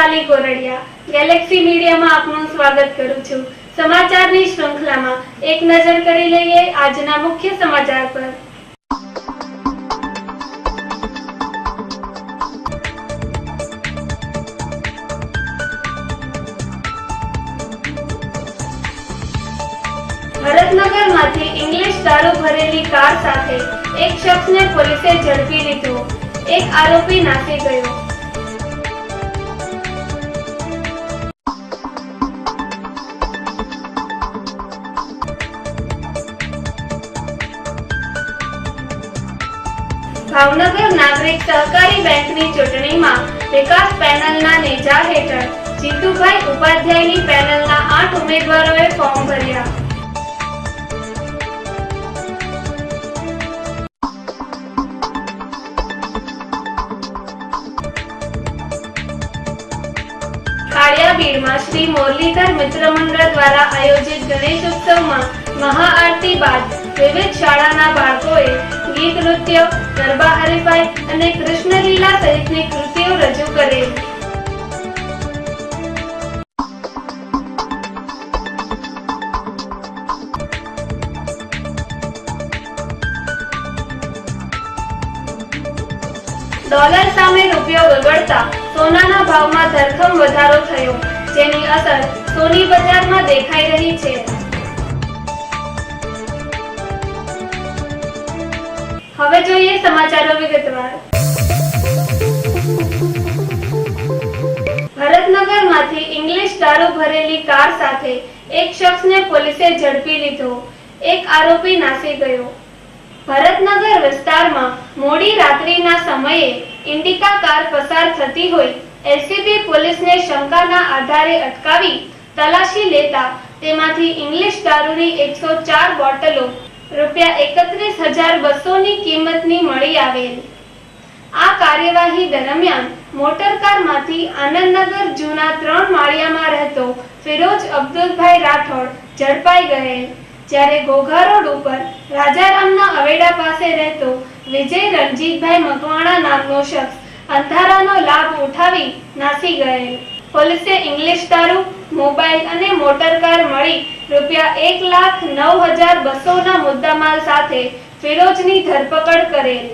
Vaishali Gordiya Galaxy મીડિયામાં આપનું સ્વાગત કરું છું। સમાચારની શ્રૃંખલામાં એક નજર કરી લઈએ આજના મુખ્ય સમાચાર પર। ભરતનગરમાંથી ઇંગ્લિશ દારૂ ભરેલી કાર સાથે એક શખ્સને પોલીસે ઝડપી લીધો। એક આરોપી નાસી ગયો। ભાવનગર નાગરિક સહકારી બેંકની ચૂંટણીમાં વિકાસ પેનલના નેજા હેઠળ જીતુભાઈ ઉપાધ્યાયની પેનલના 8 ઉમેદવારોએ ફોર્મ ભર્યા। કાળિયાબીડમાં શ્રી મુરલીધર મિત્ર મંડળ દ્વારા આયોજિત ગણેશ ઉત્સવમાં મહાઆરતી બાદ વિવિધ શાળાના બાળકોએ ગીત નૃત્ય, ગરબા હરીફાઈ અને કૃષ્ણલીલા સહિતની કૃતિઓ રજૂ કરેલ। ડોલર સામે રૂપિયો ગગડતા સોનાના ભાવમાં ધરખમ વધારો થયો, જેની અસર સોની બજારમાં દેખાઈ રહી છે। હવે જોઈએ સમાચારો વિગતવાર। ભરતનગરમાંથી ઇંગ્લિશ દારૂ ભરેલી કાર સાથે એક શખ્સને પોલીસે ઝડપી લીધો। એક આરોપી નાસી ગયો। ભરતનગર વિસ્તારમાં મોડી રાત્રિના સમયે ઇન્ડિકા કાર પસાર થતી હોય એલસીબી પોલીસને શંકાના આધારે અટકાવી તલાશી લેતા તેમાંથી ઇંગ્લિશ દારૂની 104 બોટલો ₹31,200 ની કિંમતની મળી આવેલ। આ કાર્યવાહી દરમિયાન મોટરકારમાંથી આનંદનગર જૂના 3 માળિયામાં રહેતો ફિરોજ અબ્દુલભાઈ રાઠોડ ઝડપાઈ ગયેલ, જ્યારે ઘોઘા રોડ ઉપર રાજારામના અવેડા પાસે રહેતો વિજય રણજીતભાઈ મકવાણા નામનો શખ્સ અંધારાનો લાભ ઉઠાવી નાસી ગયેલ। પોલીસે ઇંગ્લિશ દારૂ, મોબાઈલ અને મોટરકાર મળી ₹1,09,200 ના મુદ્દામાલ સાથે ફિરોજની ધરપકડ કરેલ।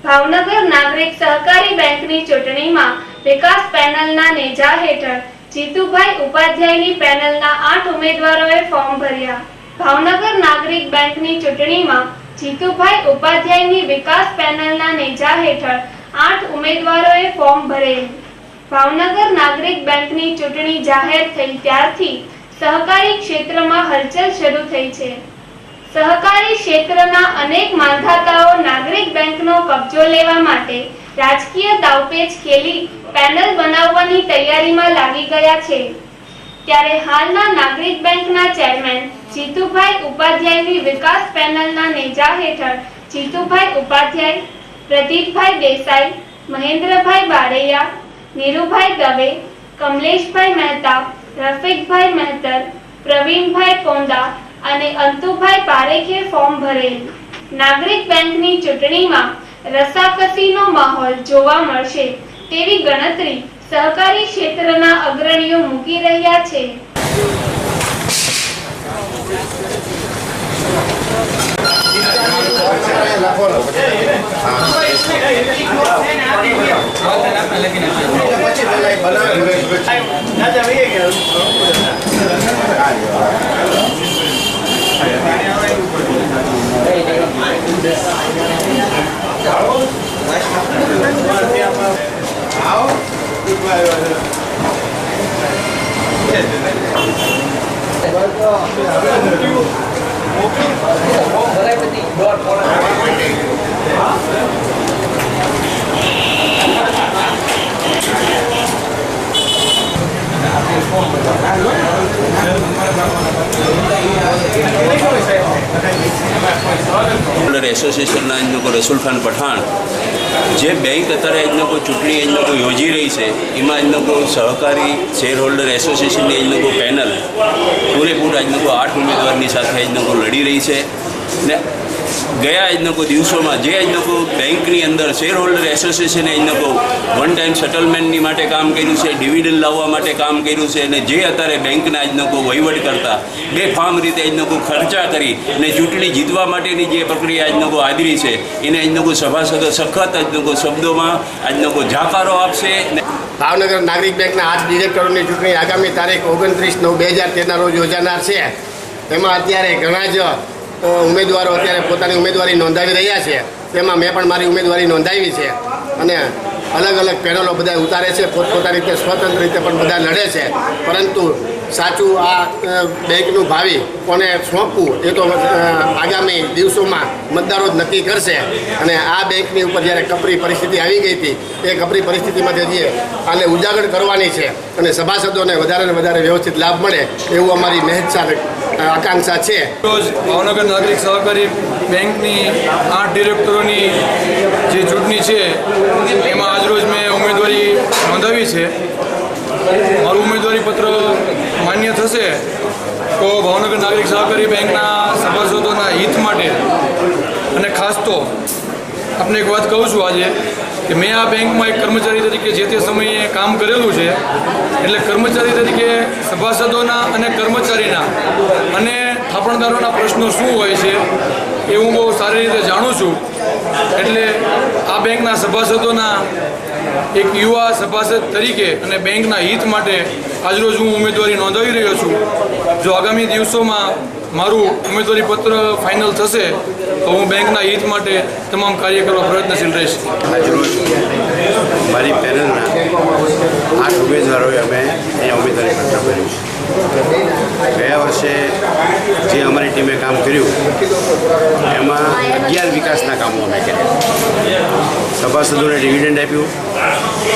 ભાવનગર નાગરિક સહકારી બેંકની ચૂંટણીમાં વિકાસ પેનલના નેજા હેઠળ જીતુભાઈ ઉપાધ્યાયની પેનલના 8 ઉમેદવારોએ ફોર્મ ભર્યા। ભાવનગર નાગરિક બેંકની ચૂંટણીમાં જીતુભાઈ ઉપાધ્યાયની વિકાસ પેનલના નેજા હેઠળ 8 ઉમેદવારોએ ફોર્મ ભરેલ। ભાવનગર નાગરિક બેંકની ચૂંટણી જાહેર થઈ ત્યારથી સહકારી ક્ષેત્રમાં હલચલ શરૂ થઈ છે। સહકારી ક્ષેત્રના અનેક માંધાતાઓ નાગરિક બેંકનો કબજો લેવા માટે રાજકીય દાવપેચ ખેલી પેનલ બનાવવાની તૈયારીમાં લાગી ગયા છે। ત્યારે હાલના નાગરિક બેંકના ચેરમેન જીતુભાઈ ઉપાધ્યાયની વિકાસ પેનલના નેજા હેઠળ જીતુભાઈ ઉપાધ્યાય, પ્રદીપભાઈ દેસાઈ, મહેન્દ્રભાઈ બારૈયા, નીરુભાઈ દવે, કમલેશભાઈ મહેતા, રફીકભાઈ મહેતર, પ્રવીણભાઈ પોંદા અને અંતુભાઈ પારેખે ફોર્મ ભરેલ। નાગરિક બેંકની ચૂંટણીમાં રસાકસીનો માહોલ જોવા મળશે તેવી ગણતરી સહકારી ક્ષેત્રના અગ્રણીઓ મૂકી રહ્યા છે। એસોસિએશનના રસૂલ ખાન પઠાણ જે બેંક અત્યારે ચૂંટણી યોજી રહી છે એમાં સહકારી શેર હોલ્ડર એસોસિએશનની પેનલ પૂરેપૂરા 8 ઉમેદવારની સાથે લડી રહી છે ને ગયા દિવસોમાં જે બેંકની અંદર શેર હોલ્ડર એસોસિએશને વન ટાઈમ સેટલમેન્ટની માટે કામ કર્યું છે, ડિવિડન્ડ લાવવા માટે કામ કર્યું છે અને જે અત્યારે બેંકના વહીવટ કરતા બેફામ રીતે ખર્ચા કરી અને ચૂંટણી જીતવા માટેની જે પ્રક્રિયા આદરી છે એને સભાસદો સખત શબ્દોમાં જાકારો આપશે। ભાવનગર નાગરિક બેંકના 8 ડિરેક્ટરોની ચૂંટણી આગામી તારીખ 29/9/2013 રોજ યોજાનાર છે। તેમાં અત્યારે ઘણા જ ઉમેદવારો અત્યારે પોતાની ઉમેદવારી નોંધાવી રહ્યા છે। તેમાં મેં પણ મારી ઉમેદવારી નોંધાવી છે અને અલગ અલગ પેનલો બધા ઉતારે છે, પોતપોતાની રીતે સ્વતંત્ર રીતે પણ બધા લડે છે। પરંતુ સાચું આ બેંકનું ભાવિ કોને સોંપવું એ તો આગામી દિવસોમાં મતદારો જ નક્કી કરશે। અને આ બેંકની ઉપર જ્યારે કપરી પરિસ્થિતિ આવી ગઈ હતી એ કપરી પરિસ્થિતિમાંથી હજી આને ઉજાગર કરવાની છે અને સભાસદોને વધારે ને વધારે વ્યવસ્થિત લાભ મળે એવું અમારી મહેનત આકાંક્ષા છે। રોજ ભાવનગર નાગરિક સહકારી બેંકની 8 ડિરેક્ટરોની જે ચૂંટણી છે એમાં આજરોજ મેં ઉમેદવારી નોંધાવી છે। મારું ઉમેદવારી પત્ર માન્ય થશે તો ભાવનગર નાગરિક સહકારી બેંકના સભાસદોના હિત માટે અને ખાસ તો આપને એક વાત કહું છું આજે કે મેં આ બેંકમાં એક કર્મચારી તરીકે જે તે સમયે કામ કરેલું છે એટલે કર્મચારી તરીકે સભાસદોના અને કર્મચારીના અને થાપણદારોના પ્રશ્નો શું હોય છે એ હું બહુ સારી રીતે જાણું છું। એટલે આ બેંકના સભાસદોના એક યુવા સભાસદ તરીકે અને બેંકના હિત માટે આજરોજ હું ઉમેદવારી નોંધાવી રહ્યો છું। જો આગામી દિવસોમાં મારું ઉમેદવારી પત્ર ફાઇનલ થશે તો હું બેંકના હિત માટે તમામ કાર્ય કરવા પ્રયત્નશીલ રહીશ। આજરોજ મારી પેનલના 8 ઉમેદવારોએ અમે અહીંયા ઉમેદવારી પત્ર ભર્યું છે। ગયા વર્ષે જે અમારી ટીમે કામ કર્યું એમાં 11 વિકાસના કામો અમે કર્યા। સભાસદોને ડિવિડન્ડ આપ્યું,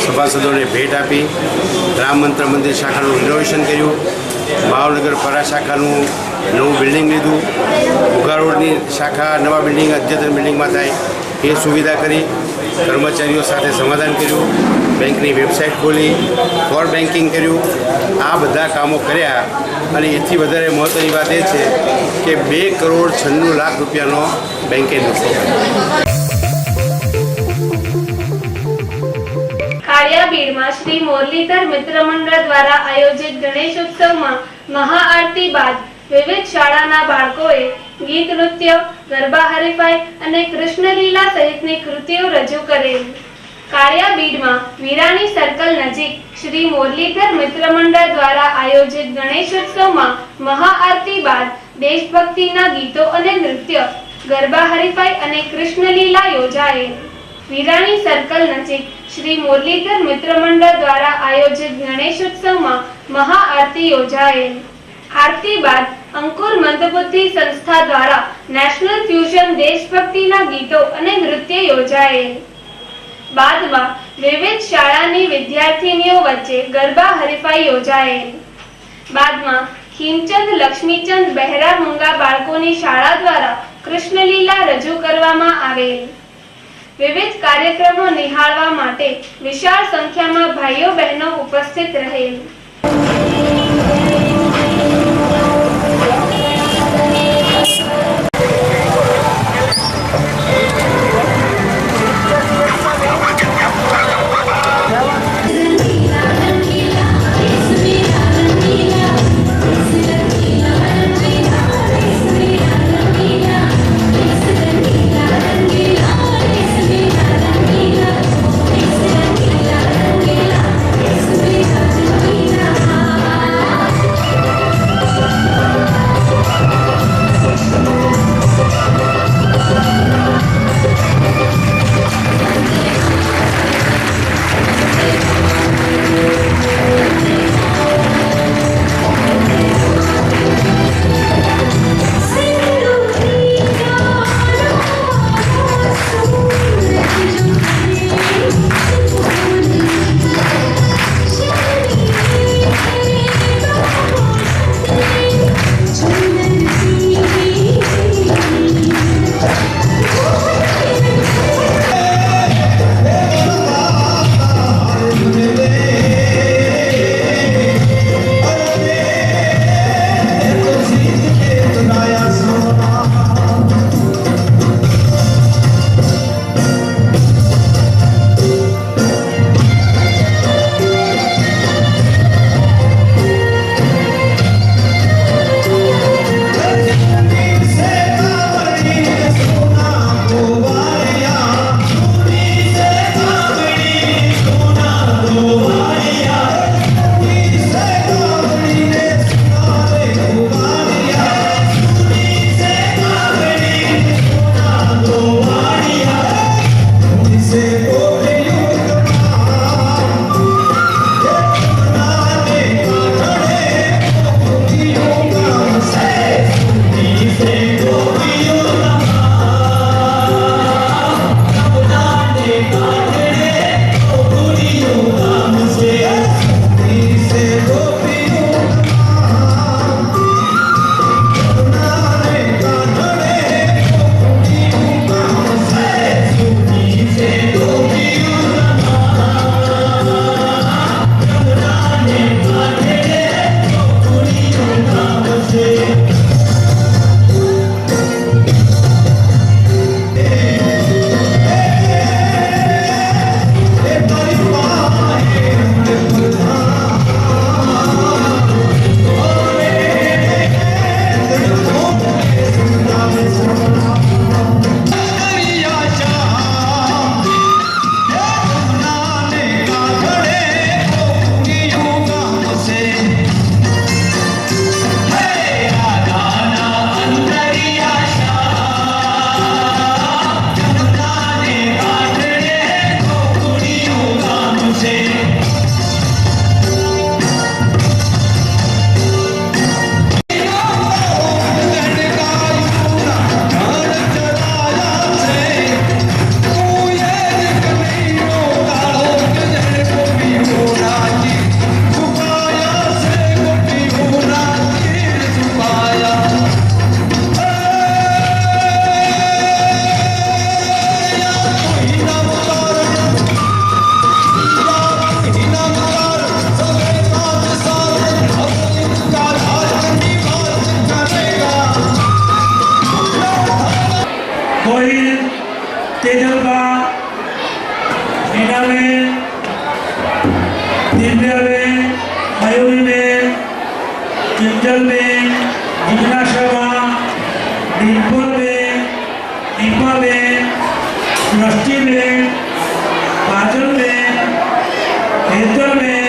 સભાસદોને ભેટ આપી, રામ મંત્ર મંદિર શાખાનું રિનોવેશન કર્યું, ભાવનગર પરા શાખાનું નવું બિલ્ડિંગ લીધું, ઘોઘા રોડની શાખા નવા બિલ્ડિંગ અદ્યતન બિલ્ડિંગમાં થાય એ સુવિધા કરી, કર્મચારીઓ સાથે સમાધાન કર્યું, બેંકની વેબસાઇટ ખોલી, ફોર બેન્કિંગ કર્યું। આ બધા કામો કર્યા અને એથી વધારે મહત્ત્વની વાત એ છે કે 2,96,00,000 રૂપિયાનો બેંકે નફો કર્યો। કાળિયાબીડમાં શ્રી મુરલીધર મિત્ર મંડળ દ્વારા આયોજિત ગણેશોત્સવમાં મહાઆરતી બાદ વિવિધ શાળાના બાળકોએ ગીત નૃત્ય, ગરબા હરીફાઈ અને કૃષ્ણલીલા સહિતની કૃતિઓ રજૂ કરેલ। કાળિયાબીડમાં વિરાણી સર્કલ નજીક શ્રી મુરલીધર મિત્ર મંડળ દ્વારા આયોજિત ગણેશોત્સવમાં મહાઆરતી બાદ દેશભક્તિના ગીતો અને નૃત્ય, ગરબા હરીફાઈ અને કૃષ્ણલીલા યોજાયેલ। વિરાણી સર્કલ નજીક શ્રી મુરલીધર મિત્ર મંડળ દ્વારા આયોજિત ગણેશોત્સવમાં મહાઆરતી યોજાયેલ। આરતી બાદ અંકુર મંદબુદ્ધિ સંસ્થા દ્વારા નેશનલ ફ્યુઝન દેશભક્તિના ગીતો અને નૃત્ય યોજાયેલ। બાદમાં વિવિધ શાળાની વિદ્યાર્થીનીઓ વચ્ચે ગરબા હરીફાઈ યોજાયેલ। બાદમાં હિમચંદ લક્ષ્મીચંદ બહેરા મૂંગા બાળકોની શાળા દ્વારા કૃષ્ણલીલા રજૂ કરવામાં આવેલ। વિવિધ કાર્યક્રમો નિહાળવા માટે વિશાળ સંખ્યામાં ભાઈઓ બહેનો ઉપસ્થિત રહેલ। સેજલબા, મીનાબેન, દિવ્યાબેન, મયુરીબેન, કિંજલબેન, જિજ્ઞાસાબા, ડિમ્પલબેન, દીપાબેન, દ્રષ્ટિબેન, કાજલબેન, હેતલબેન,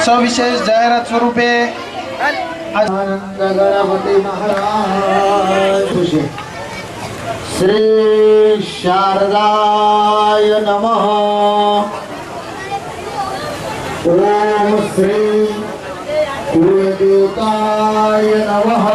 સવિશેષ જાહેરાત સ્વરૂપે ગણપતિ મહારાજ શ્રી શારદાય નમઃ ઓમ શ્રી કુળદેવતાય નમઃ.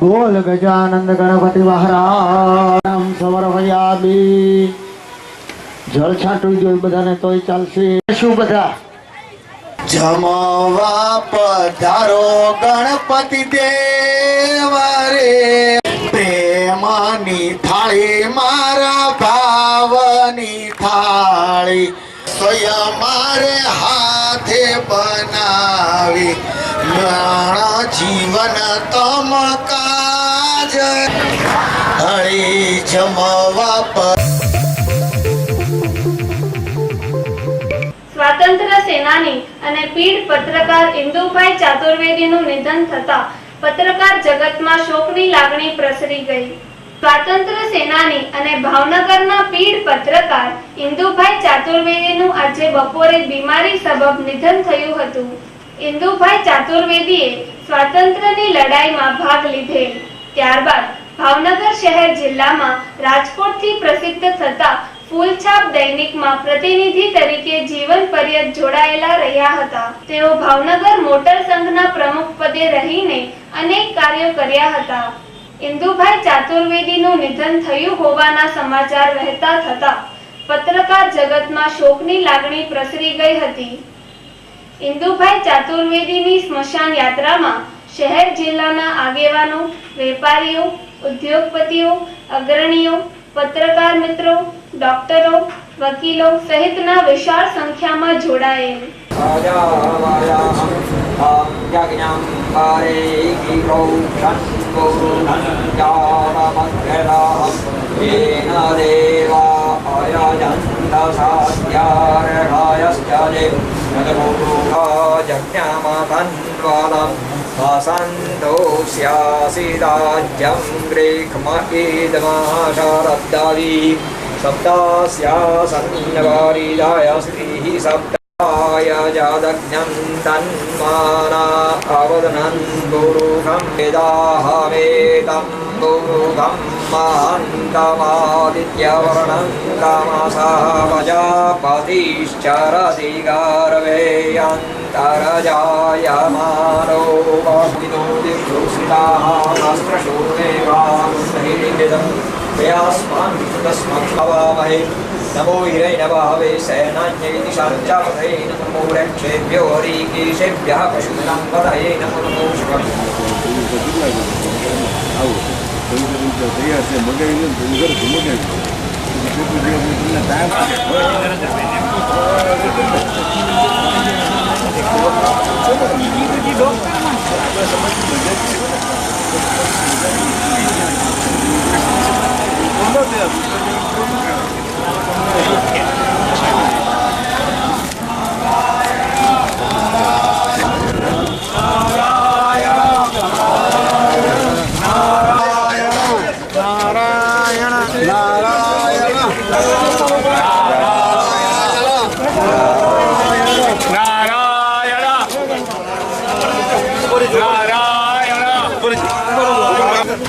બોલ ગજાનંદ ગણપતિ મહારાજ સમર્પયામી. જળ છાંટવી જોઈએ બધાને તોય ચાલશે. શું બધા જમવા પધારો ગણપતિ દેવા રે, પ્રેમની થાળી મારા ભાવની થાળી, સ્વયં મારે હાથે બનાવી, મારા જીવન તમ કાજ હળી જમવા પર. સ્વાતંત્ર્ય સેનાની અને પીઢ પત્રકાર ઇન્દુભાઈ ચાતુર્વેદીનું નિધન થતા પત્રકાર જગતમાં શોકની લાગણી પ્રસરી ગઈ. સ્વાતંત્ર્ય સેનાની અને ભાવનગરના પીઢ પત્રકાર ઇન્દુભાઈ ચાતુર્વેદીનું આજે બપોરે બીમારી સબબ નિધન થયું હતું. ઇન્દુભાઈ ચાતુર્વેદીએ સ્વાતંત્ર્યની લડાઈમાં ભાગ લીધેલ. ત્યારબાદ ભાવનગર શહેર જિલ્લામાં રાજકોટથી પ્રસિદ્ધ થતા ફૂલછાપ દૈનિકમાં પ્રતિનિધિ તરીકે જીવન પર્યત જોડાયેલા રહ્યા હતા. તેઓ ભાવનગર મોટર સંઘના પ્રમુખ પદે રહીને અનેક કાર્યો કર્યા હતા. ઇન્દુભાઈ ચાતુર્વેદીનું નિધન થયું હોવાના સમાચાર વહેતા થતા પત્રકાર જગતમાં શોકની લાગણી પ્રસરી ગઈ હતી. ઇન્દુભાઈ ચાતુર્વેદીની સ્મશાન યાત્રામાં શહેર જિલ્લાના આગેવાનો, વેપારીઓ, ઉદ્યોગપતિઓ, અગ્રણીઓ, પત્રકાર મિત્રો, ડોક્ટરો, વકીલો સહિતના વિશાળ સંખ્યામાં જોડાયેલ. वासन्तोऽस्यासिराज्यं ग्रेखमयेदमाशारब्दावी सप्तास्यासन्नवारिदाय श्रीः सप्ताय जादज्ञं तन्माना अवदनं गुरुखं वेदाहमेतं गुरुखं महान्तमादित्यवर्णं तमसा प्रजापतिश्चरति गर्वेयन्तरजायमानो विदोदिशूषितास्त्रशूर्णेवास्मान् नमो हिरै नवावे सेनान्यैति शाञ्चापतये नमो रक्षेभ्यो हरिकेशेभ्यः पशूनां पतये नमो नमो शिवाय. ગાયત્રી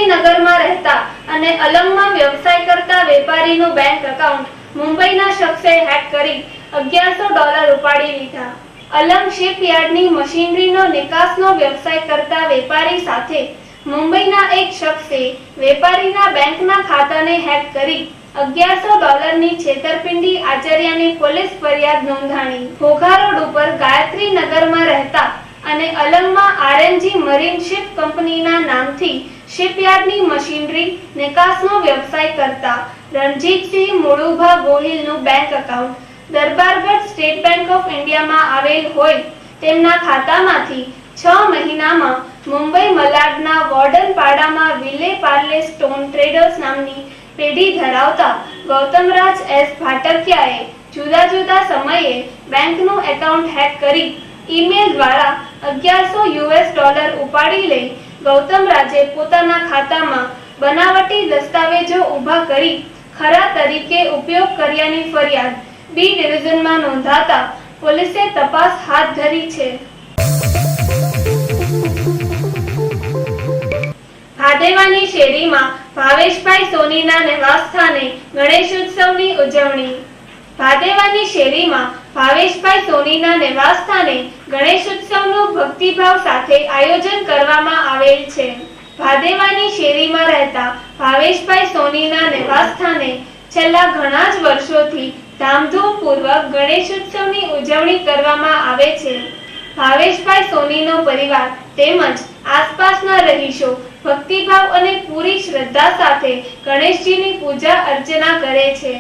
નગરમાં રહેતા અને અલંગમાં વ્યવસાય કરતા વેપારીનું બેંક એકાઉન્ટ મુંબઈના શખ્સે હેક કરી $1100 ઉપાડી લીધા. અલંગ શિપયાર્ડની મશીનરીનો નિકાસનો વ્યવસાય કરતા વેપારી સાથે મુંબઈના એક શખ્સે વેપારીના બેંકના ખાતાને હેક કરી $1100ની છેતરપિંડી આચર્યાની પોલીસ ફરિયાદ નોંધાણી. ઘોઘા રોડ ઉપર ગાયત્રી નગરમાં રહેતા અને અલંગમાં આરએનજી મરીન શિપ કંપનીના નામથી શિપયાર્ડની મશીનરી નિકાસનો વ્યવસાય કરતા રણજીતસિંહ મુળુભા ગોહિલનું bank account Darbargadh state bank of ઇન્ડિયામાં આવેલ હોય તેમના ખાતામાંથી 6 મહિનામાં મુંબઈ મલાડના વોર્ડનપાડામાં વિલે પાર્લે સ્ટોન ટ્રેડર્સ નામની પેઢી ધરાવતા ગૌતમરાજ એસ ભાટકિયાએ જુદા જુદા સમયે બેંકનું એકાઉન્ટ હેક કરી ઈમેલ દ્વારા $1100 ઉપાડી લઈ ગૌતમરાજે પોતાના ખાતામાં બનાવટી દસ્તાવેજો ઊભા કરી ખરા તરીકે ઉપયોગ કર્યાની ફરિયાદ બી ડિવિઝનમાં નોંધાતા પોલીસે તપાસ હાથ ધરી છે. ભાદેવાની શેરીમાં ભાવેશભાઈ સોનીના નિવાસસ્થાને ગણેશોત્સવની ઉજવણી. ભાદેવાની શેરીમાં ભાવેશભાઈ સોનીના નિવાસસ્થાને ગણેશોત્સવનું ભક્તિભાવ સાથે આયોજન કરવામાં આવેલ છે. ભાદેવાની શેરીમાં રહેતા ભાવેશભાઈ સોનીના નિવાસસ્થાને છેલ્લા ઘણા જ વર્ષોથી ધામધૂમપૂર્વક ગણેશોત્સવની ઉજવણી કરવામાં આવે છે. ભાવેશભાઈ સોનીનો પરિવાર તેમજ આસપાસના રહીશો ભક્તિભાવ અને પૂરી શ્રદ્ધા સાથે ગણેશજીની પૂજા અર્ચના કરે છે.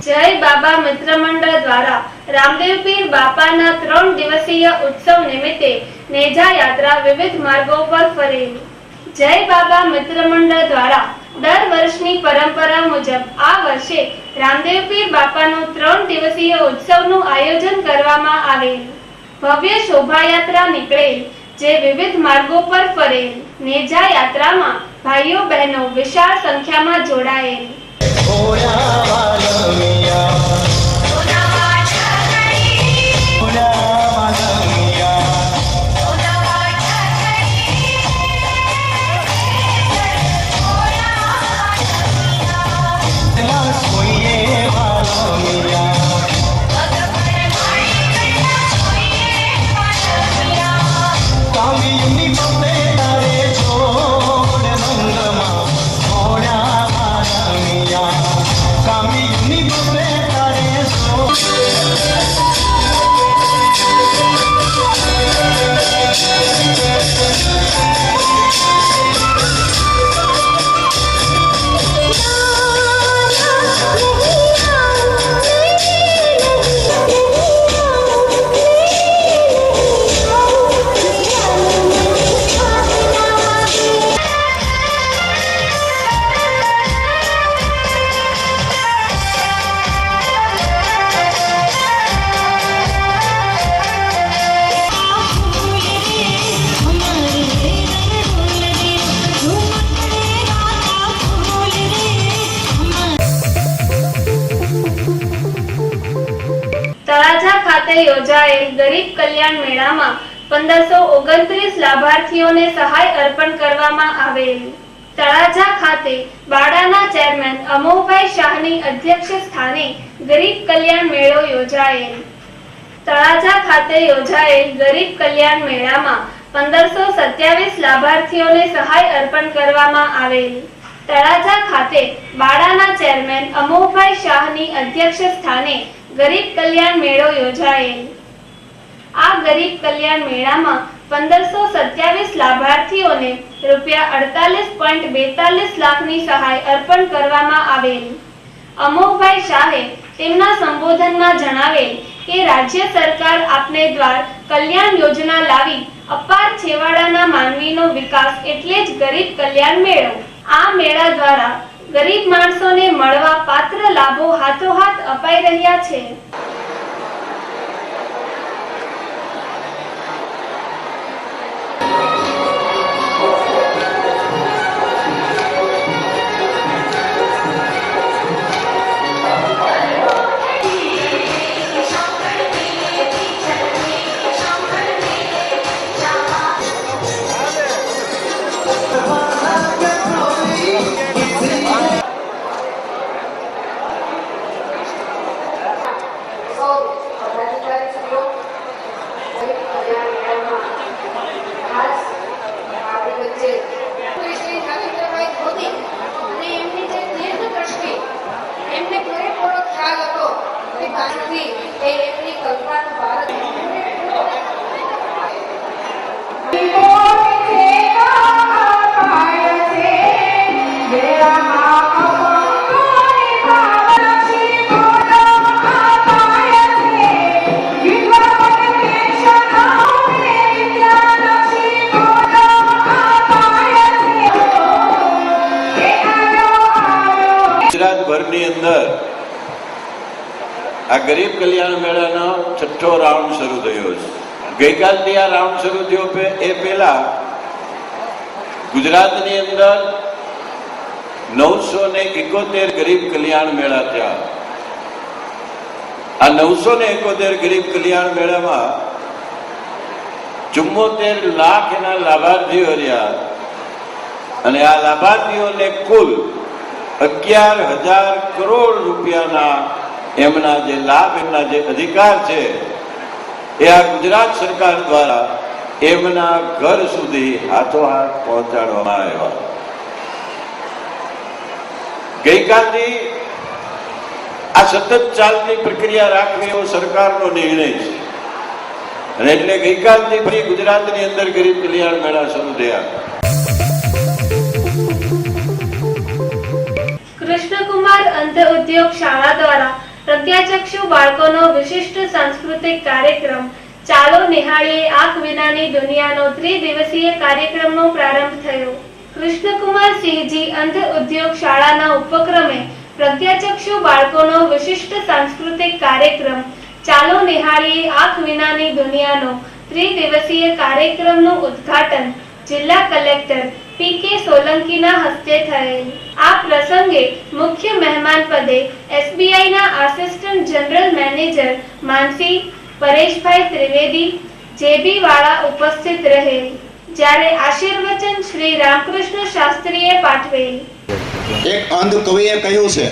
જય બાબા મિત્ર મંડળ દ્વારા રામદેવ પીર બાપાના 3 દિવસીય ઉત્સવ નિમિત્તે નેજા યાત્રા વિવિધ માર્ગો પર ફરેલ. જય બાબા મિત્ર મંડળ દ્વારા દર વર્ષની પરંપરા મુજબ આ વર્ષે રામદેવ પીર બાપાનું 3 દિવસીય ઉત્સવનું આયોજન કરવામાં આવેલ. ભવ્ય શોભાયાત્રા નીકળેલ જે વિવિધ માર્ગો પર ફરેલ. નેજા યાત્રામાં ભાઈઓ બહેનો વિશાળ સંખ્યામાં જોડાયેલ. તળાજા ખાતે યોજાયેલ ગરીબ કલ્યાણ મેળામાં 1529 લાભાર્થીઓને સહાય અર્પણ કરવામાં આવેલ. તળાજા ખાતે બાડાના ચેરમેન અમોભાઈ શાહની અધ્યક્ષ સ્થાને ગરીબ કલ્યાણ મેળો યોજાયેલ. તળાજા ખાતે યોજાયેલ ગરીબ કલ્યાણ મેળામાં 1527 લાભાર્થીઓને સહાય અર્પણ કરવામાં આવેલ. તળાજા ખાતે બાડાના ચેરમેન અમોભાઈ શાહની અધ્યક્ષ સ્થાને ગરીબ કલ્યાણ મેળો યોજાયેલ. આ ગરીબ કલ્યાણ મેળામાં 1527 લાભાર્થીઓને ₹48.42 લાખની સહાય અર્પણ કરવામાં આવેલ. અમોભાઈ શાહે તેમના સંબોધનમાં જણાવેલ કે રાજ્ય સરકાર આપને દ્વાર કલ્યાણ યોજના લાવી અપાર છેવાડાના માનવીનો વિકાસ એટલે જ ગરીબ કલ્યાણ મેળો. આ મેળા દ્વારા ગરીબ માણસોને મળવા પાત્ર લાભો હાથોહાથ અપાઈ રહ્યા છે. ગુજરાતભરની અંદર આ ગરીબ કલ્યાણ મેળાનો 6થો રાઉન્ડ શરૂ થયો છે. ગઈકાલથી આ રાઉન્ડ શરૂ થયો એ પહેલા ગુજરાતની અંદર 971 ગરીબ કલ્યાણ મેળા થયા. આ 971 ગરીબ કલ્યાણ મેળામાં 74 લાખ એના લાભાર્થીઓ રહ્યા અને આ લાભાર્થીઓને કુલ 11,000 કરોડ રૂપિયાના એમના જે લાભ, એમના જે અધિકાર છે એ આ ગુજરાત સરકાર દ્વારા એમના ઘર સુધી હાથોહાથ પહોંચાડવામાં આવ્યા. ગઈકાલથી આ સતત ચાલતી પ્રક્રિયા રાખવી એવો સરકારનો નિર્ણય છે અને એટલે ગઈકાલથી ફરી ગુજરાતની અંદર ગરીબ કલ્યાણ મેળા શરૂ થયા. કૃષ્ણકુમાર અંધ ઉદ્યોગ શાળા દ્વારા પ્રજ્ઞાચક્ષુ બાળકોનો વિશિષ્ટ સાંસ્કૃતિક કાર્યક્રમ ચાલો નિહાળીએ આંખ વિનાની દુનિયાનો ત્રિદિવસીય કાર્યક્રમનો પ્રારંભ થયો. કૃષ્ણકુમાર સિંહજી અંધ ઉદ્યોગ શાળાના ઉપક્રમે પ્રજ્ઞાચક્ષુ બાળકોનો વિશિષ્ટ સાંસ્કૃતિક કાર્યક્રમ ચાલો નિહાળીએ આંખ વિનાની દુનિયાનો ત્રિદિવસીય કાર્યક્રમનું ઉદ્ઘાટન જિલ્લા કલેક્ટર PK સોલંકીના હસ્તે થયેલ. આ પ્રસંગે મુખ્ય મહેમાન પદે SBIના આસિસ્ટન્ટ જનરલ મેનેજર માનસી પરેશભાઈ ત્રિવેદી JB વાળા ઉપસ્થિત રહેલ. જ્યારે આશીર્વચન શ્રી રામકૃષ્ણ શાસ્ત્રીએ પાઠવેલ. એક અંધ કવિએ કહ્યું છે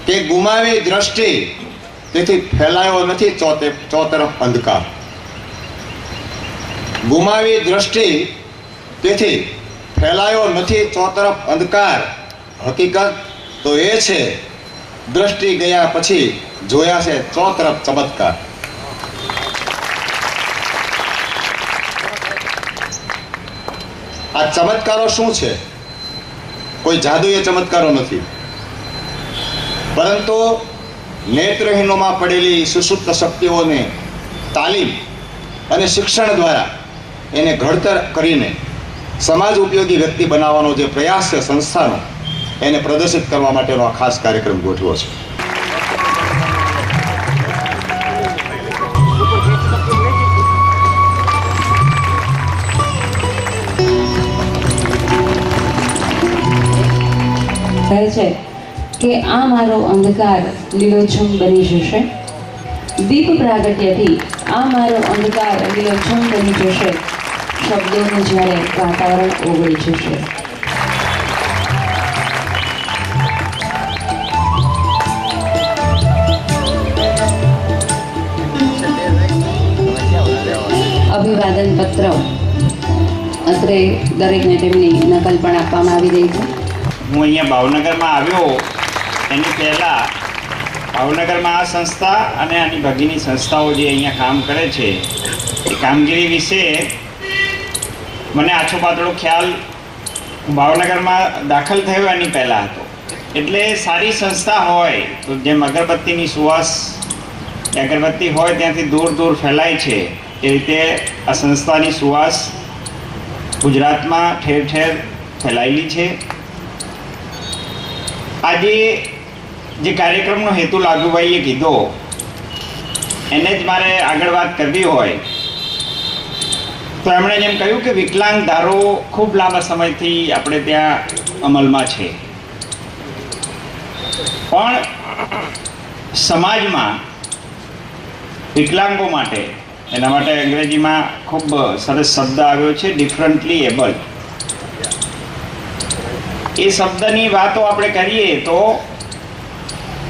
કે ગુમાવી દ્રષ્ટિ તેથી ફેલાયો નથી ચોતરફ અંધકાર. ગુમાવી દ્રષ્ટિ તેથી ફેલાયો નથી ચોતરફ અંધકાર. હકીકત તો એ છે દ્રષ્ટિ ગયા પછી જોયા છે ચોતરફ ચમત્કાર. આ ચમત્કારો શું છે? કોઈ જાદુઈ ચમત્કારો નથી, પરંતુ નેત્રહીનોમાં પડેલી સુષુપ્ત શક્તિઓને તાલીમ અને શિક્ષણ દ્વારા એને ઘડતર કરીને સમાજ ઉપયોગી વ્યક્તિ બનાવવાનો જે પ્રયાસ છે સંસ્થાનો, એને પ્રદર્શિત કરવા માટેનો આ ખાસ કાર્યક્રમ ગોઠવ્યો છે. કહે છે કે આ મારો અંધકાર લીલોછમ બની જશે. દીપ પ્રાગટ્યથી આ મારો અંધકાર લીલોછમ બની જશે, શબ્દોનું જ્યારે વાતાવરણ ઓગળી જશે. અભિવાદન પત્ર અત્રે દરેકને તેમની નકલ પણ આપવામાં આવી રહી છે. હું અહીંયા ભાવનગરમાં આવ્યો એની પહેલાં ભાવનગરમાં આ સંસ્થા અને આની ભગીની સંસ્થાઓ જે અહીંયા કામ કરે છે એ કામગીરી વિશે મને આછો પાતળો ખ્યાલ ભાવનગરમાં દાખલ થયો એની પહેલાં હતો. એટલે સારી સંસ્થા હોય તો જેમ અગરબત્તીની સુવાસ અગરબત્તી હોય ત્યાંથી દૂર દૂર ફેલાય છે એ રીતે આ સંસ્થાની સુવાસ ગુજરાતમાં ઠેર ઠેર ફેલાયેલી છે. આજે જે કાર્યક્રમનો હેતુ લાગુભાઈએ કીધો એને જ મારે આગળ વાત કરવી હોય તો એમણે જેમ કહ્યું કે વિકલાંગ ધારો ખૂબ લાંબા સમયથી આપણે ત્યાં અમલમાં છે, પણ સમાજમાં વિકલાંગો માટે એના માટે અંગ્રેજીમાં ખૂબ સરસ શબ્દ આવ્યો છે ડિફરન્ટલી એબલ. એ શબ્દની વાતો આપણે કરીએ તો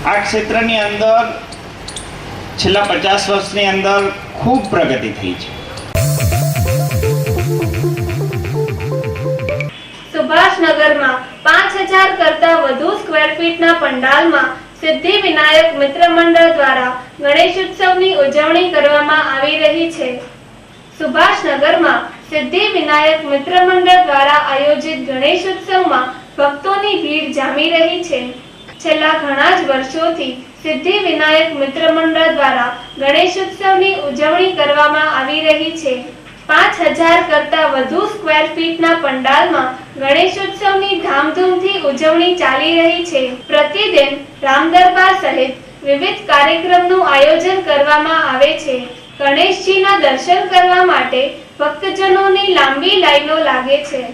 આ ક્ષેત્રની અંદર છેલ્લા 50 વર્ષની અંદર ખૂબ પ્રગતિ થઈ છે. સુભાષનગરમાં 5000 કરતા વધુ સ્ક્વેર ફીટના પંડાલમાં સિદ્ધિ વિનાયક મિત્ર મંડળ દ્વારા ગણેશ ઉત્સવની ઉજવણી કરવામાં આવી રહી છે. સુભાષનગરમાં સિદ્ધિ વિનાયક મિત્ર મંડળ દ્વારા આયોજિત ગણેશ ઉત્સવમાં ભક્તોની ભીડ જામી રહી છે. છેલ્લા ઘણા જ વર્ષોથી સિદ્ધિ વિનાયક મિત્ર મંડળ દ્વારા ગણેશ ઉત્સવની ઉજવણી કરવામાં આવી રહી છે. 5000 કરતા વધુ સ્ક્વેર ફીટના પંડાલમાં ગણેશ ઉત્સવની ધામધૂમથી ઉજવણી ચાલી રહી છે. પ્રતિદિન રામદરબાર સહિત વિવિધ કાર્યક્રમનું આયોજન કરવામાં આવે છે. ગણેશજીના દર્શન કરવા માટે ભક્તજનોની લાંબી લાઈનો લાગે છે.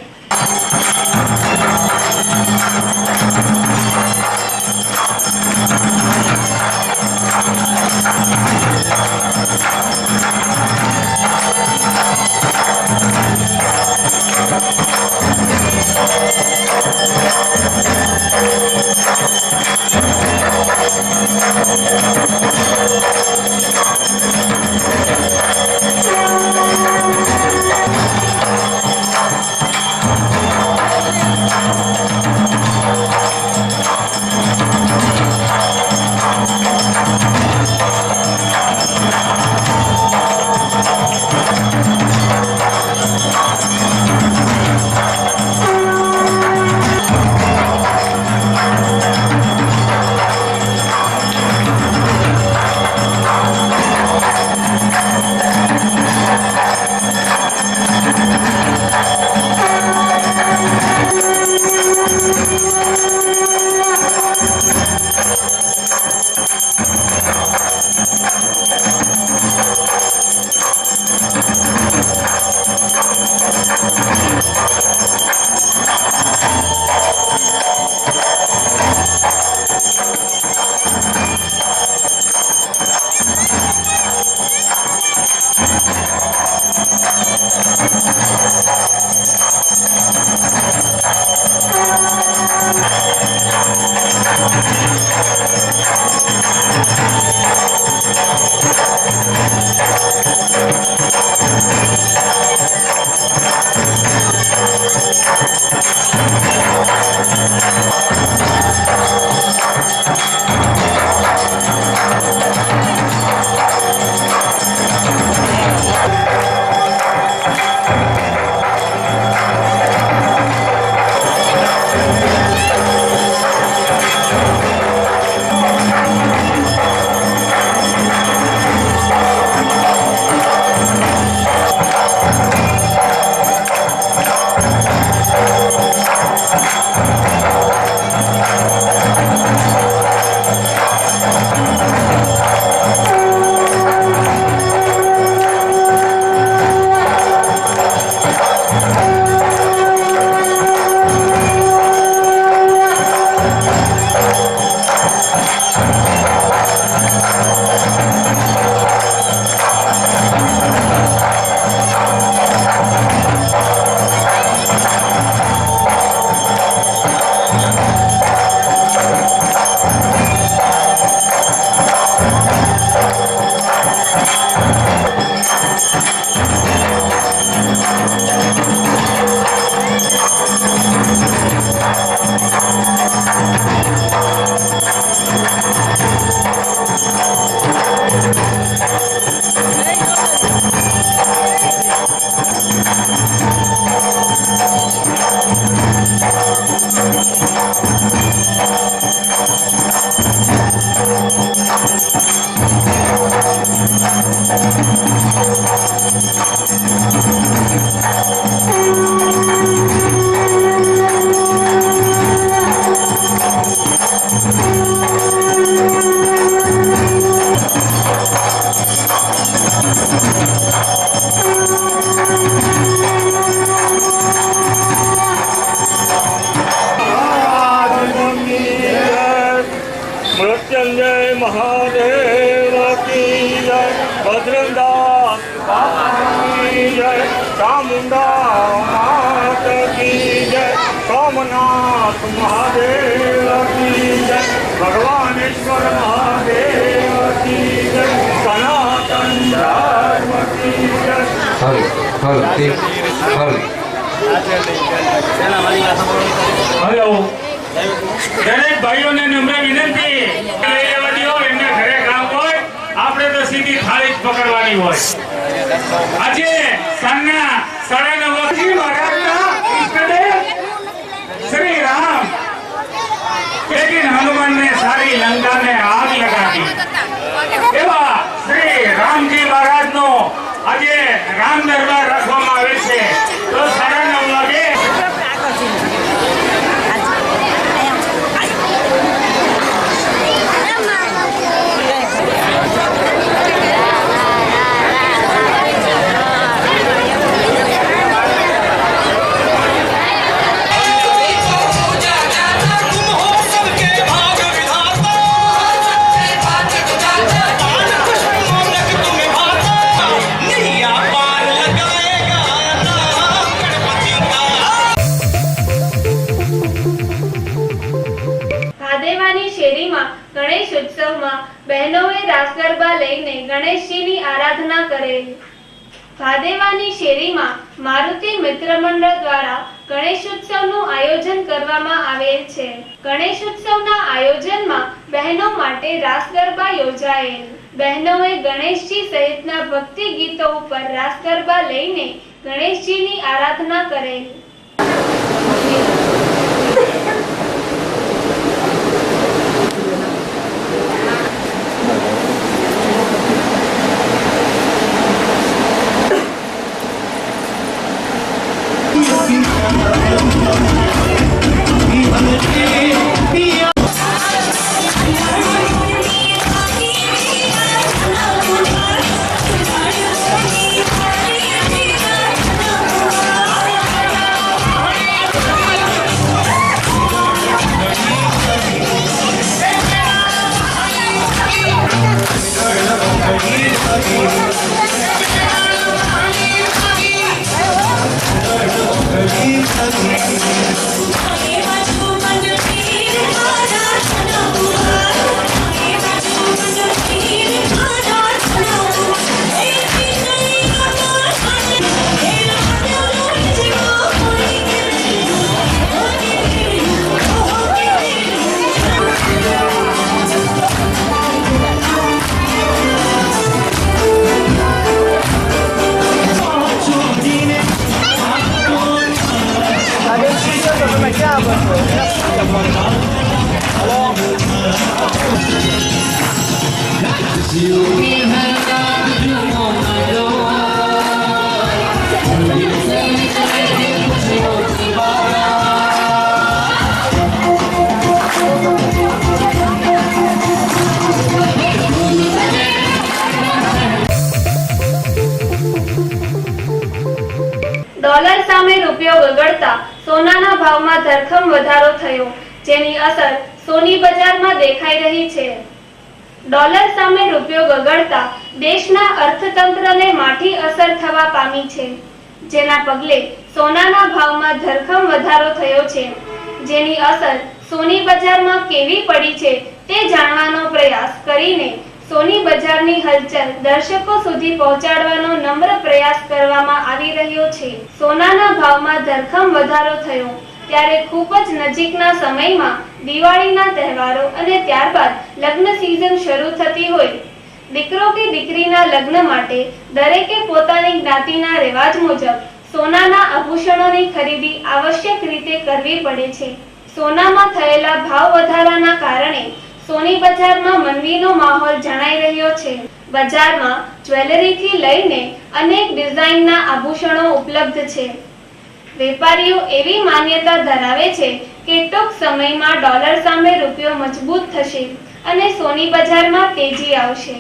मृत्युंजय महादेव की जय, बजरंगदास बाबा की जय, चामुंडा मात की जय, सोमनाथ महादेव की जय, भगवानेश्वर महादेव की जय, सनातन धर्म की जय। हेलो દરેક ભાઈઓને નમ્ર વિનંતી એમને ઘરે કામ હોય આપણે તો સીધી થાળી જ પકડવાની હોય. આજે સાંજના 9:30 વાગે મહારાજના ઈષ્ટદેવ શ્રી રામ લેકિન હનુમાનને સારી લંકાને આગ લગાવી એવા શ્રી રામજી મહારાજનો આજે રામ દરબાર રાખવામાં આવે છે. તો 9:30 વાગે ગણેશ ઉત્સવમાં બહેનોએ રાસ ગરબા લઈને ગણેશજીની આરાધના કરેલ. ભાદેવાની શેરીમાં મારુતિ મિત્ર મંડળ દ્વારા ગણેશ ઉત્સવનું આયોજન કરવામાં આવેલ છે. ગણેશ ઉત્સવના આયોજનમાં બહેનો માટે રાસ ગરબા યોજાયેલ. બહેનોએ ગણેશજી સહિતના ભક્તિ ગીતો ઉપર રાસ ગરબા લઈને ગણેશજીની આરાધના કરેલ. ડોલર સામે રૂપિયો ગગડતા સોનાના ભાવમાં ધરખમ વધારો થયો, જેની અસર સોની બજારમાં દેખાઈ રહી છે. ડોલર સામે રૂપિયો ગગડતા દેશના અર્થતંત્રને માઠી અસર થવા પામી છે, જેના પગલે સોનાના ભાવમાં ધરખમ વધારો થયો છે. જેની અસર સોની બજારમાં કેવી પડી છે તે જાણવાનો પ્રયાસ કરીને સોની બજારની હલચલ દર્શકો સુધી પહોંચાડવાનો નમ્ર પ્રયાસ કરવામાં આવી રહ્યો છે. સોનાના ભાવમાં ધરખમ વધારો થયો ત્યારે ખૂબ જ નજીકના સમયમાં દિવાળીના તહેવારો અને ત્યારબાદ લગ્ન સિઝન શરૂ થતી હોય. દીકરો કે દીકરીના લગ્ન માટે દરેકે પોતાની જ્ઞાતિના રિવાજ મુજબ સોનાના આભૂષણોની ખરીદી આવશ્યક રીતે કરવી પડે છે. સોનામાં થયેલા ભાવ વધારાના કારણે સોની બજારમાં મંદીનો માહોલ જણાઈ રહ્યો છે. બજારમાં જ્વેલરીથી લઈને અનેક ડિઝાઇનના આભૂષણો ઉપલબ્ધ છે. વેપારીઓ એવી માન્યતા ધરાવે છે કે ટૂંક સમયમાં ડોલર સામે રૂપિયો મજબૂત થશે અને સોની બજારમાં તેજી આવશે.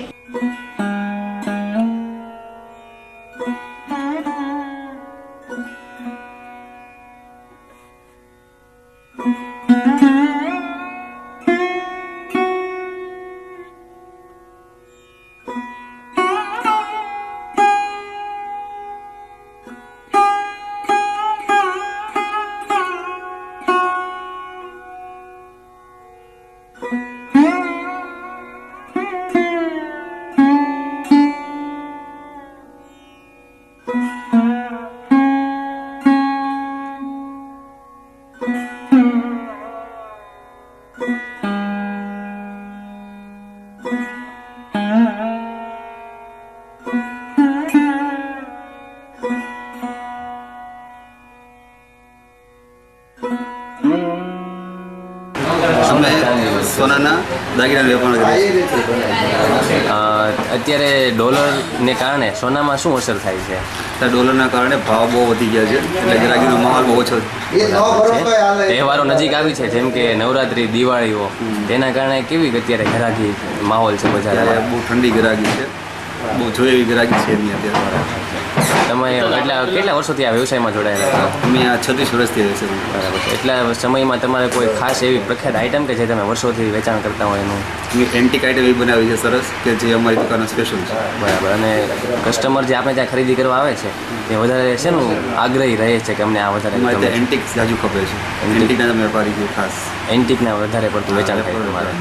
અમે સોનાના દાગીના વેપાર કરીએ છીએ. અત્યારે ડોલરને કારણે સોનામાં શું અસર થાય છે? ડોલરના કારણે ભાવ બહુ વધી ગયા છે, એટલે ગ્રાહકીનો માહોલ બહુ ઓછો છે. તહેવારો નજીક આવી છે, જેમ કે નવરાત્રી, દિવાળીઓ, તેના કારણે કેવી અત્યારે ગ્રાહકી માહોલ છે બજારમાં? બહુ ઠંડી ગ્રાહકી છે, બહુ જોઈએ એવી ગ્રાહકી છે એની અત્યારે. તમે કેટલા વર્ષોથી આ વ્યવસાયમાં જોડાયેલા છો? અમે આ 36 વર્ષથી રહેશે. બરાબર. એટલા સમયમાં તમારે કોઈ ખાસ એવી પ્રખ્યાત આઈટમ કે જે તમે વર્ષોથી વેચાણ કરતા હોય એનું? એન્ટિક આઈટમ એવી બનાવી છે સરસ, કે જે અમારી દુકાનનો સ્પેશિયલ છે. બરાબર. અને કસ્ટમર જે આપણે ત્યાં ખરીદી કરવા આવે છે તે વધારે શેનું આગ્રહી રહે છે કે અમને આ વધારે એન્ટિક જાજુ ખપે છે. એન્ટિકના તમે વેપારી છો ખાસ? એન્ટિકના વધારે પડતું વેચાણ થાય તમારે?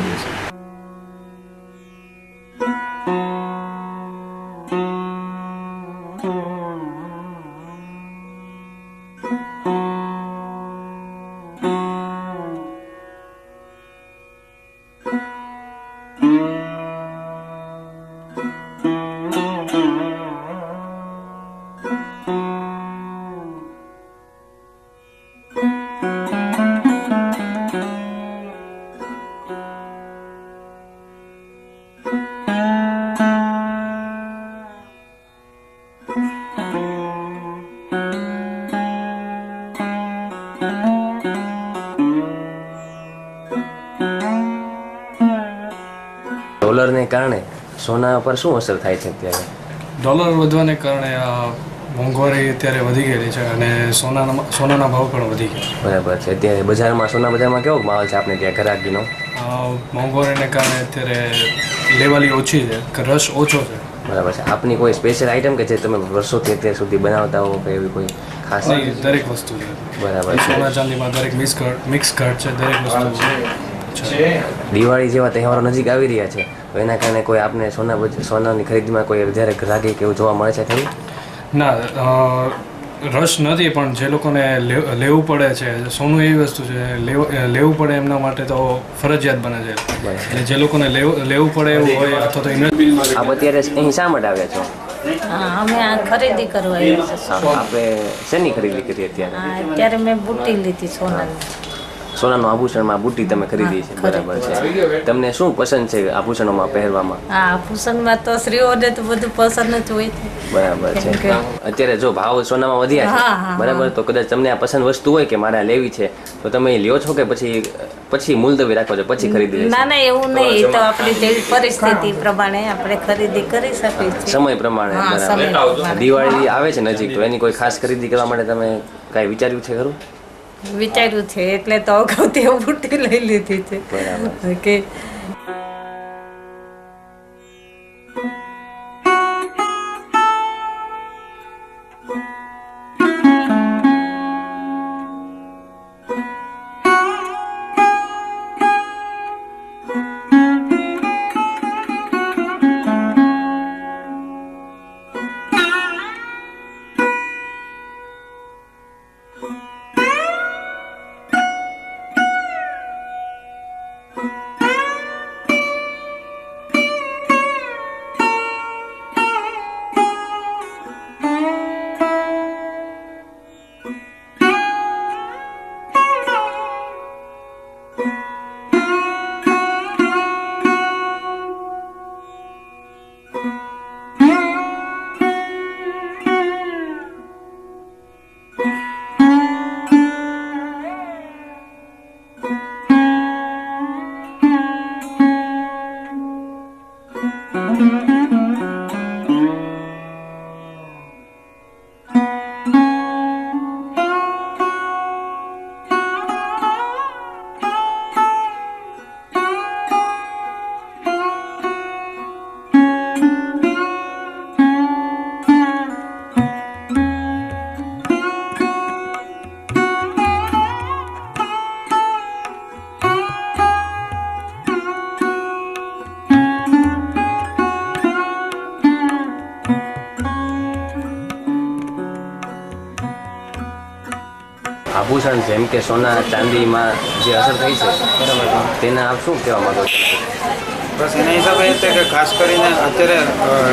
ડોલરને કારણે સોના પર શું અસર થાય છે અત્યારે? ડોલર વધવાને કારણે મોંઘવારી અત્યારે વધી ગયેલી છે અને સોનાના ભાવ પણ વધી ગયા. બરાબર છે. અત્યારે બજારમાં સોના બજારમાં કેવો માહોલ છે આપણે ત્યાં ગ્રાહકીનો? મોંઘવારીને કારણે અત્યારે લેવાલી ઓછી છે, રસ ઓછો છે. બરાબર છે. આપની કોઈ સ્પેશિયલ આઈટમ કે જે તમે વર્ષોથી અત્યાર સુધી બનાવતા હો કે એવી કોઈ ખાસ? દરેક વસ્તુ છે. બરાબર. સોના ચાંદીમાં દરેક મિક્સ ઘટ છે, દરેક વસ્તુ છે. દિવાળી જેવા તહેવારો નજીક આવી રહ્યા છે, તો એના કારણે કોઈ આપને સોનાની ખરીદીમાં કોઈ વધારે ગ્રાહકી કે એવું જોવા મળે છે ખરું? ના, રસ નથી, પણ જે લોકોને લેવું પડે છે, સોનું એવી વસ્તુ છે લેવું પડે એમના માટે તો ફરજિયાત બને છે. અને જે લોકોને લેવું પડે એવું હોય અથવા તો આપ અત્યારે અહીં શા માટે આવ્યા છો? અમે આ ખરીદી કરવા આવ્યા છે. આપણે શેની ખરીદી કરી અત્યારે? અત્યારે મેં બુટ્ટી લીધી સોનાની. સોનાનું આભૂષણમાં બુટ્ટી તમે ખરીદી છે? બરાબર છે. તમને શું પસંદ છે આભૂષણોમાં પહેરવામાં? હા, આભૂષણમાં તો સ્ત્રીઓને તો બધું પસંદ જ હોય છે. બરાબર છે. અત્યારે જો ભાવ સોનામાં વધ્યા છે, બરાબર, તો કદાચ તમને આ પસંદ વસ્તુ હોય કે મારે લેવી છે, તો તમે લ્યો છો કે પછી મુલતવી રાખો છો, પછી ખરીદી લેશો? ના, એવું નહીં, તો આપણી જેવી પરિસ્થિતિ પ્રમાણે આપણે ખરીદી કરી શકીએ છીએ, સમય પ્રમાણે. બરાબર. દિવાળી આવે છે નજીક, તો એની કોઈ ખાસ ખરીદી કરવા માટે તમે કાંઈ વિચાર્યું છે ખરું? વિચાર્યું છે, એટલે તો અગાઉથી એવું બુટ્ટી લઈ લીધી છે. બરાબર કે આભૂષણ જેમ કે સોના ચાંદીમાં જે અસર થઈ છે બરાબર, તેને આપ શું કહેવા માંગો છો? બસ એના હિસાબે એ છે કે ખાસ કરીને અત્યારે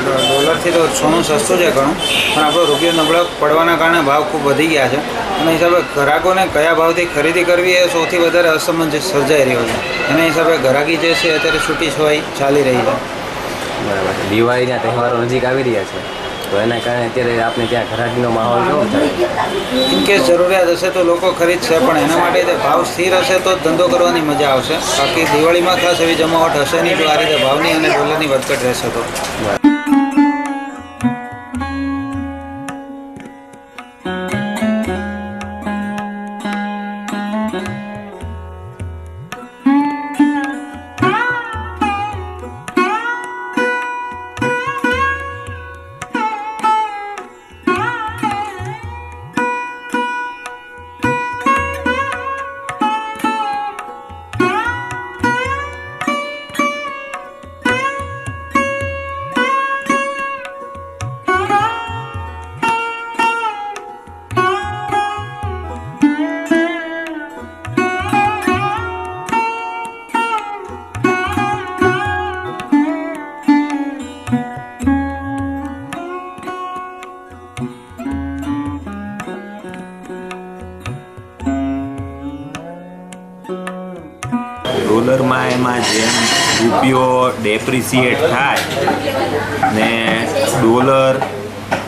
ડોલરથી તો સોનું સસ્તું છે ઘણું, પણ આપણો રૂપિયો નબળો પડવાના કારણે ભાવ ખૂબ વધી ગયા છે. એના હિસાબે ગ્રાહકોને કયા ભાવથી ખરીદી કરવી એ સૌથી વધારે અસમંજસ સર્જાઈ રહ્યો છે. એના હિસાબે ગ્રાહકી જે છે અત્યારે છૂટી છવાઈ ચાલી રહી છે. બરાબર. દિવાળીના તહેવારો નજીક આવી રહ્યા છે, તો એના કારણે અત્યારે આપણે ત્યાં ઘરાકીનો માહોલ કેવો છે? ઇનકેસ જરૂરિયાત હશે તો લોકો ખરીદશે, પણ એના માટે ભાવ સ્થિર હશે તો જ ધંધો કરવાની મજા આવશે. બાકી દિવાળીમાં ખાસ એવી જમાવટ હશે નહીં જો આ રીતે ભાવની અને ડોલરની વધઘટ રહેશે તો. ડોલરમાં એમાં જેમ રૂપિયો ડેપ્રિસિએટ થાય ને ડોલર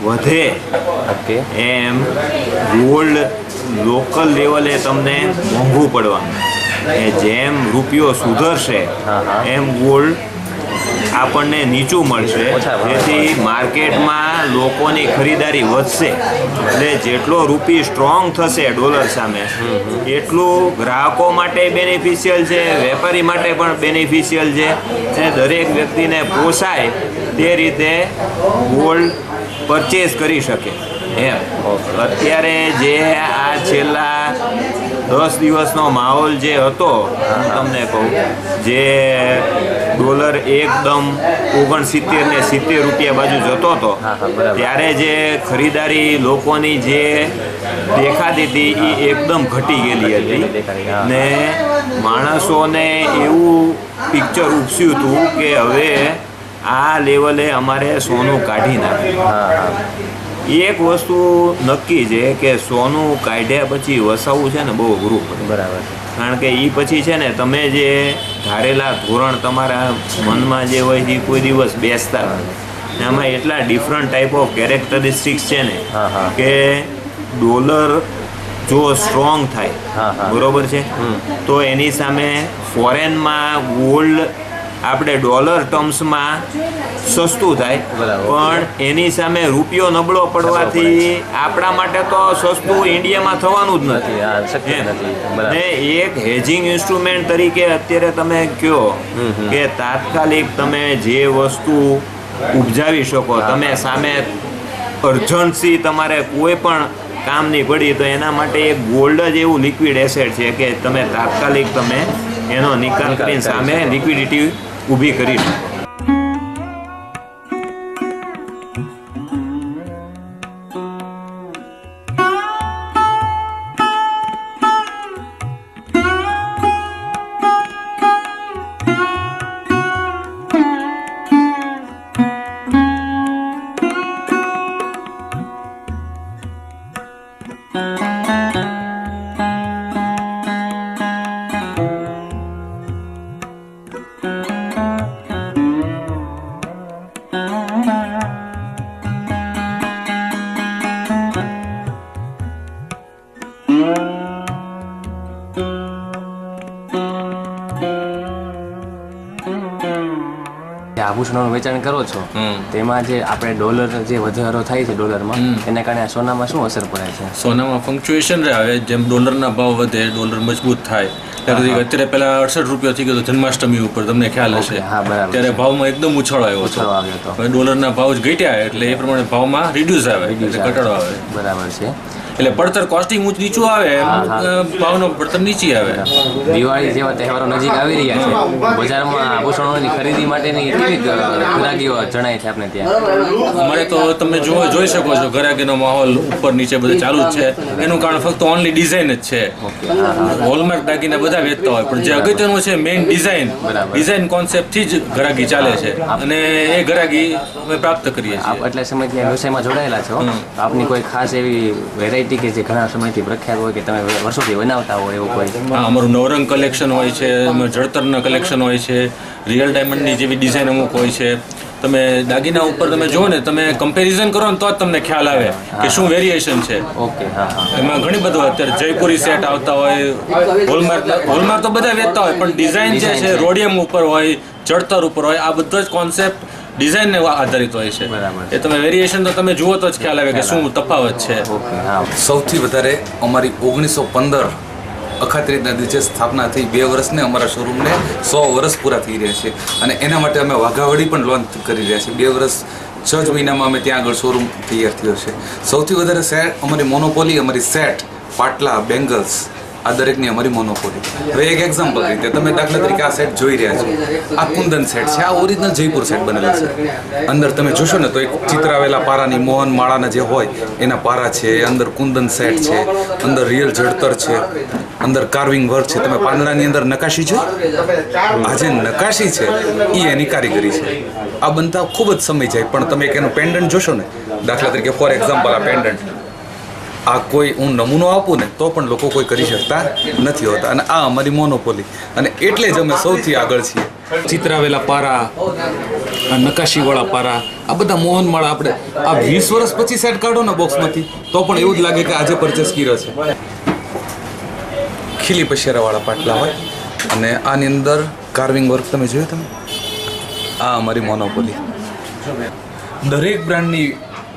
વધે એમ ગોલ્ડ લોકલ લેવલે તમને મોંઘું પડવાનું, ને જેમ રૂપિયો સુધરશે એમ ગોલ્ડ આપણને નીચું મળશે, જેથી માર્કેટમાં લોકોની ખરીદારી વધશે. એટલે જેટલો રૂપિયો સ્ટ્રોંગ થશે ડોલર સામે એટલું ગ્રાહકો માટે બેનિફિશિયલ છે, વેપારી માટે પણ બેનિફિશિયલ છે, અને દરેક વ્યક્તિને પોસાય તે રીતે ગોલ્ડ પરચેઝ કરી શકે એમ. અત્યારે જે આ છેલ્લા 10 દિવસનો માહોલ જે હતો હું તમને કહું, જે ડોલર એકદમ 69 ને 70 રૂપિયા બાજુ જતો હતો, ત્યારે જે ખરીદારી લોકોની જે દેખાતી હતી એ એકદમ ઘટી ગયેલી હતી, ને માણસોને એવું પિક્ચર ઉપસ્યું હતું કે હવે આ લેવલે અમારે સોનું કાઢી નાખ્યું. એક વસ્તુ નક્કી છે કે સોનું કાઢ્યા પછી વસાવવું છે ને બહુ અઘરું પડે. બરાબર. કારણ કે એ પછી છે ને તમે જે ધારેલા ધોરણ તમારા મનમાં જે હોય એ કોઈ દિવસ બેસતા નથી. આમાં એટલા ડિફરન્ટ ટાઈપ ઓફ કેરેક્ટરિસ્ટિક્સ છે ને કે ડોલર જો સ્ટ્રોંગ થાય બરોબર છે તો એની સામે ફોરેનમાં ગોલ્ડ આપણે ડોલર ટર્મ્સમાં સસ્તું થાય, પણ એની સામે રૂપિયો નબળો પડવાથી આપણા માટે તો સસ્તું ઇન્ડિયામાં થવાનું જ નથી. ને એક હેજિંગ ઇન્સ્ટ્રુમેન્ટ તરીકે અત્યારે તમે કહો કે તાત્કાલિક તમે જે વસ્તુ ઉપજાવી શકો, તમે સામે અર્જન્સી તમારે કોઈ પણ કામની પડી તો એના માટે એક ગોલ્ડ જ એવું લિક્વિડ એસેટ છે કે તમે તાત્કાલિક તમે એનો નિકાલ કરીને સામે લિક્વિડિટી ઊભી કરી શકો. આભૂષણોનું વેચાણ કરો છો તેમાં જે આપણે ડોલર જે વધારો થાય છે ડોલરમાં, એના કારણે સોનામાં શું અસર પડે છે? સોનામાં ફંક્ચ્યુએશન આવે, જેમ ડોલરના ભાવ વધે ડોલર મજબૂત થાય. અત્યારે પેલા 68 રૂપિયા થઈ ગયો જન્માષ્ટમી ઉપર, તમને ખ્યાલ હશે, ત્યારે ભાવમાં એકદમ ઉછાળો આવ્યો હતો. ડોલરના ભાવ જ ઘટ્યા એટલે એ પ્રમાણે ભાવમાં રિડ્યુસ આવે, ઘટાડો આવે. બરાબર છે. એટલે પડતર કોસ્ટિંગ નીચું આવે, ભાવનો પડતર નીચી આવે. દિવાળી જેવા તહેવારો નજીક આવી રહ્યા છે, બજારમાં આભૂષણોની ખરીદી માટેની કેવી કેટલીક ગ્રાહકીઓ જણાય છે આપણે ત્યાં? અમારે તો તમે જોઈ શકો છો ગ્રાહકીનો માહોલ ઉપર નીચે બધું ચાલુ જ છે. એનું કારણ ફક્ત ઓનલી ડિઝાઇન જ છે. હોલમાર્ક દાગીના બધા વેચતા હોય, પણ જે અગત્યનું છે મેઇન ડિઝાઇન કોન્સેપ્ટથી જ ગ્રાહકી ચાલે છે અને એ ગ્રાહકી અમે પ્રાપ્ત કરીએ છીએ. આપ એટલા સમયથી આ વ્યવસાયમાં જોડાયેલા છો, તો આપની કોઈ ખાસ એવી વેરાયટી કે જે ઘણા સમયથી પ્રખ્યાત હોય કે તમે વર્ષોથી બનાવતા હોય એવું કોઈ? હા, અમારું નવરંગ કલેક્શન હોય છે, જળતરના કલેક્શન હોય છે, રિયલ ડાયમંડની જેવી ડિઝાઇન અમુક હોય છે. તમે દાગીના ઉપર તમે જુઓ ને, તમે કમ્પેરિઝન કરો ને તો જ તમને ખ્યાલ આવે કે શું વેરિએશન છે. ઓકે, હા. એમાં ઘણી બધું અત્યારે જયપુરી સેટ આવતા હોય, હોલમાર્ક તો બધા વેચતા હોય, પણ ડિઝાઇન જે છે રોડિયમ ઉપર હોય, જળતર ઉપર હોય, આ બધો જ કોન્સેપ્ટ ડિઝાઇનને આધારિત હોય છે. એ તમે વેરિએશન તો તમે જુઓ તો જ ખ્યાલ આવે કે શું તફાવત છે. સૌથી વધારે અમારી 1915 અખાત્રીજના દિવસે સ્થાપના થઈ. 2 વર્ષને અમારા શોરૂમને 100 વર્ષ પૂરા થઈ રહ્યા છે અને એના માટે અમે વાઘાવડી પણ લોન્ચ કરી રહ્યા છીએ. 2 વર્ષ 6 જ મહિનામાં અમે ત્યાં આગળ શોરૂમ તૈયાર થયો છે. સૌથી વધારે સેટ અમારી મોનોપોલી, અમારી સેટ, પાટલા, બેંગલ્સ, આ દરેકની અમારી મોનોપોલી. હવે એક એક્ઝામ્પલ રીતે તમે દાખલા તરીકે આ સેટ જોઈ રહ્યા છો, આ કુંદન સેટ છે. આ ઓરિજિનલ જયપુર સેટ બનેલા છે. અંદર તમે જોશો ને તો એક ચિત્ર આવેલા પારાની, મોહન માળાના જે હોય એના પારા છે, અંદર કુંદન સેટ છે, અંદર રિયલ જળતર છે, અંદર કાર્વિંગ વર્ક છે. તમે પાંદડાની અંદર નકાશી છે, આ જે નકાશી છે એ એની કારીગરી છે. આ બનતા ખૂબ જ સમય જાય, પણ તમે એક એનું પેન્ડન્ટ જોશો ને, દાખલા તરીકે ફોર એક્ઝામ્પલ આ પેન્ડન્ટ, આ કોઈ હું નમૂનો આપું ને તો પણ લોકો કોઈ કરી શકતા નથી હોતા. અને આ અમારી મોનોપોલી, અને એટલે જ અમે સૌથી આગળ છીએ. ચિત્રાવેલા પારા, આ નકાશીવાળા પારા, આ બધા મોહનમાળા. આપણે આ 20 વર્ષ પછી સેટ કાઢો ને બોક્સમાંથી તો પણ એવું જ લાગે કે આજે પરચેસ કર્યો છે. ખીલી પશેરાવાળા પાટલા હોય અને આની અંદર કાર્વિંગ વર્ક તમે જોયું તમે, આ અમારી મોનોપોલી. દરેક બ્રાન્ડની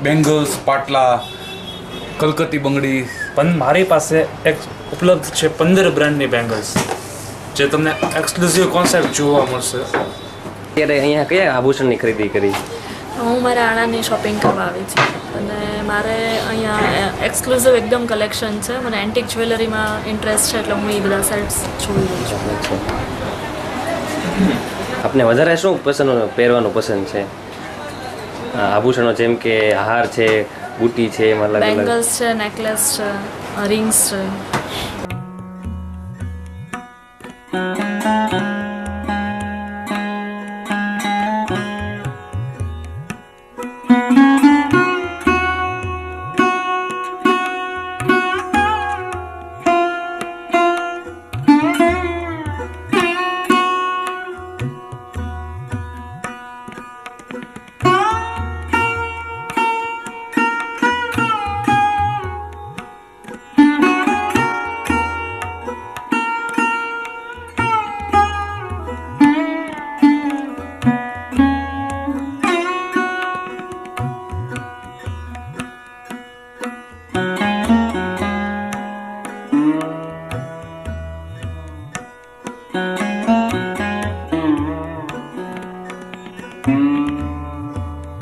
બેંગલ્સ, પાટલા, કલકત્તી બંગડી. પણ મારી પાસે એક ઉપલબ્ધ છે 15 બ્રાન્ડની બેંગલ્સ, જે તમને એક્સક્લુઝિવ કોન્સેપ્ટ જોવા મળશે. અત્યારે અહીંયા કયા આભૂષણની ખરીદી કરી? હું મારા આણાની શોપિંગ કરવા આવી છું અને મારે અહીંયા એક્સક્લુઝિવ એકદમ કલેક્શન છે. મને એન્ટિક જ્વેલરીમાં ઇન્ટરેસ્ટ છે, એટલે હું એ બધા સેટ્સ જોઈ રહી છું. આપને વધારે શું પહેરવાનું પસંદ છે? આભૂષણો જેમ કે હાર છે, બુટી છે, એમાં અલગ બેંગલ્સ છે, નેકલેસ છે, રિંગ્સ છે.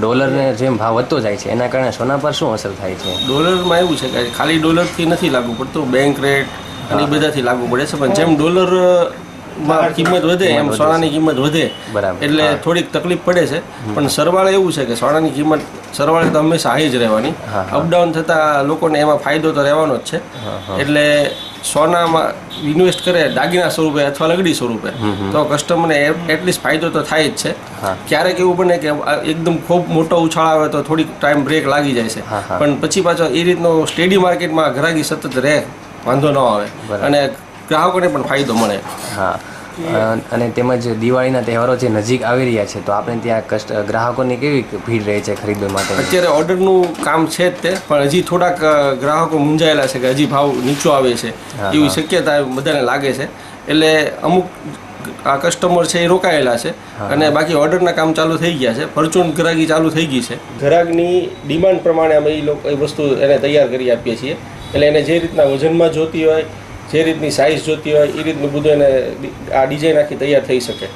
ડોલરને જેમ ભાવ વધતો જાય છે એના કારણે સોના પર શું અસર થાય છે? ડોલરમાં એવું છે કે ખાલી ડોલરથી નથી લાગુ પડતું, બેંક રેટ અને બધાથી લાગુ પડે છે. પણ જેમ ડોલરમાં કિંમત વધે એમ સોનાની કિંમત વધે, એટલે થોડીક તકલીફ પડે છે. પણ સરવાળે એવું છે કે સોનાની કિંમત સરવાળે તો હંમેશા હાઈ જ રહેવાની. અપડાઉન થતાં લોકોને એમાં ફાયદો તો રહેવાનો જ છે. એટલે સોનામાં ઇન્વેસ્ટ કરે દાગીના સ્વરૂપે અથવા લગડી સ્વરૂપે તો કસ્ટમરને એટલીસ્ટ ફાયદો તો થાય જ છે. ક્યારેક એવું બને કે એકદમ ખૂબ મોટો ઉછાળ આવે તો થોડીક ટાઈમ બ્રેક લાગી જાય છે, પણ પછી પાછો એ રીતનો સ્ટેડી માર્કેટમાં ગ્રાહકી સતત રહે, વાંધો ન આવે અને ગ્રાહકોને પણ ફાયદો મળે. હા, અને તેમજ દિવાળીના તહેવારો જે નજીક આવી રહ્યા છે તો આપણે ત્યાં ગ્રાહકોની કેવી ભીડ રહે છે ખરીદવા માટે? અત્યારે ઓર્ડરનું કામ છે જ તે, પણ હજી થોડાક ગ્રાહકો મૂંઝાયેલા છે કે હજી ભાવ નીચો આવે છે એવી શક્યતા બધાને લાગે છે. એટલે અમુક આ કસ્ટમર છે એ રોકાયેલા છે અને બાકી ઓર્ડરના કામ ચાલુ થઈ ગયા છે. પરચુન ગ્રાહકી ચાલુ થઈ ગઈ છે. ગ્રાહકની ડિમાન્ડ પ્રમાણે અમે એ વસ્તુ એને તૈયાર કરી આપીએ છીએ. એટલે એને જે રીતના વજનમાં જોતી હોય, જે રીતની સાઇઝ જોતી હોય એ રીતનું બધું એને આ ડિઝાઇન આખી તૈયાર થઈ શકે.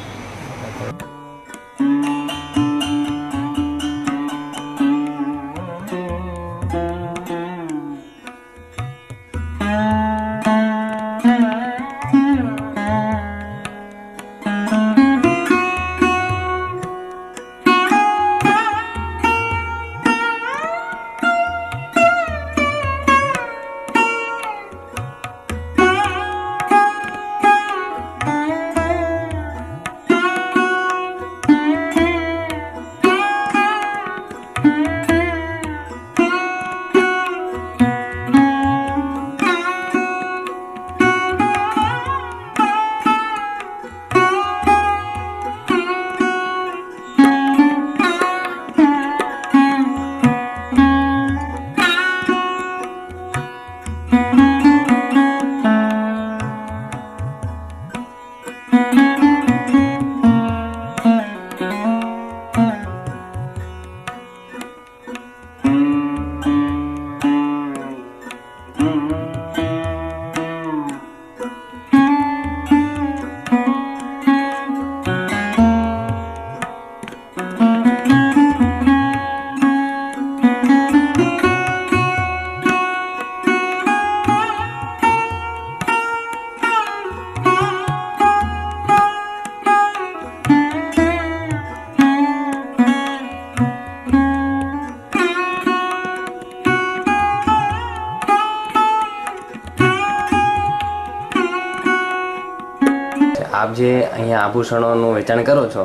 આપ જે અહીંયા આભૂષણોનું વેચાણ કરો છો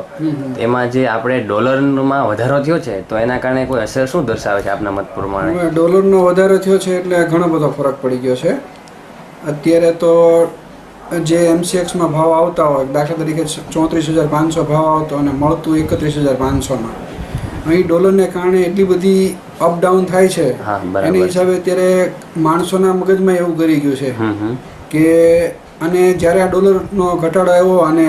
એમાં જે આપણે ડોલરમાં વધારો થયો છે તો એના કારણે કોઈ અસર શું દર્શાવે છે આપના મત પ્રમાણે? ડોલરનો વધારો થયો છે એટલે ઘણો બધો ફરક પડી ગયો છે. અત્યારે તો જે MCXમાં ભાવ આવતા હોય, દાખલા તરીકે 34,500 ભાવ આવતો અને મળતું 31,500માં, અહીં ડોલરને કારણે એટલી બધી અપડાઉન થાય છે એની હિસાબે અત્યારે માણસોના મગજમાં એવું કરી ગયું છે કે, અને જ્યારે આ ડોલરનો ઘટાડો આવ્યો અને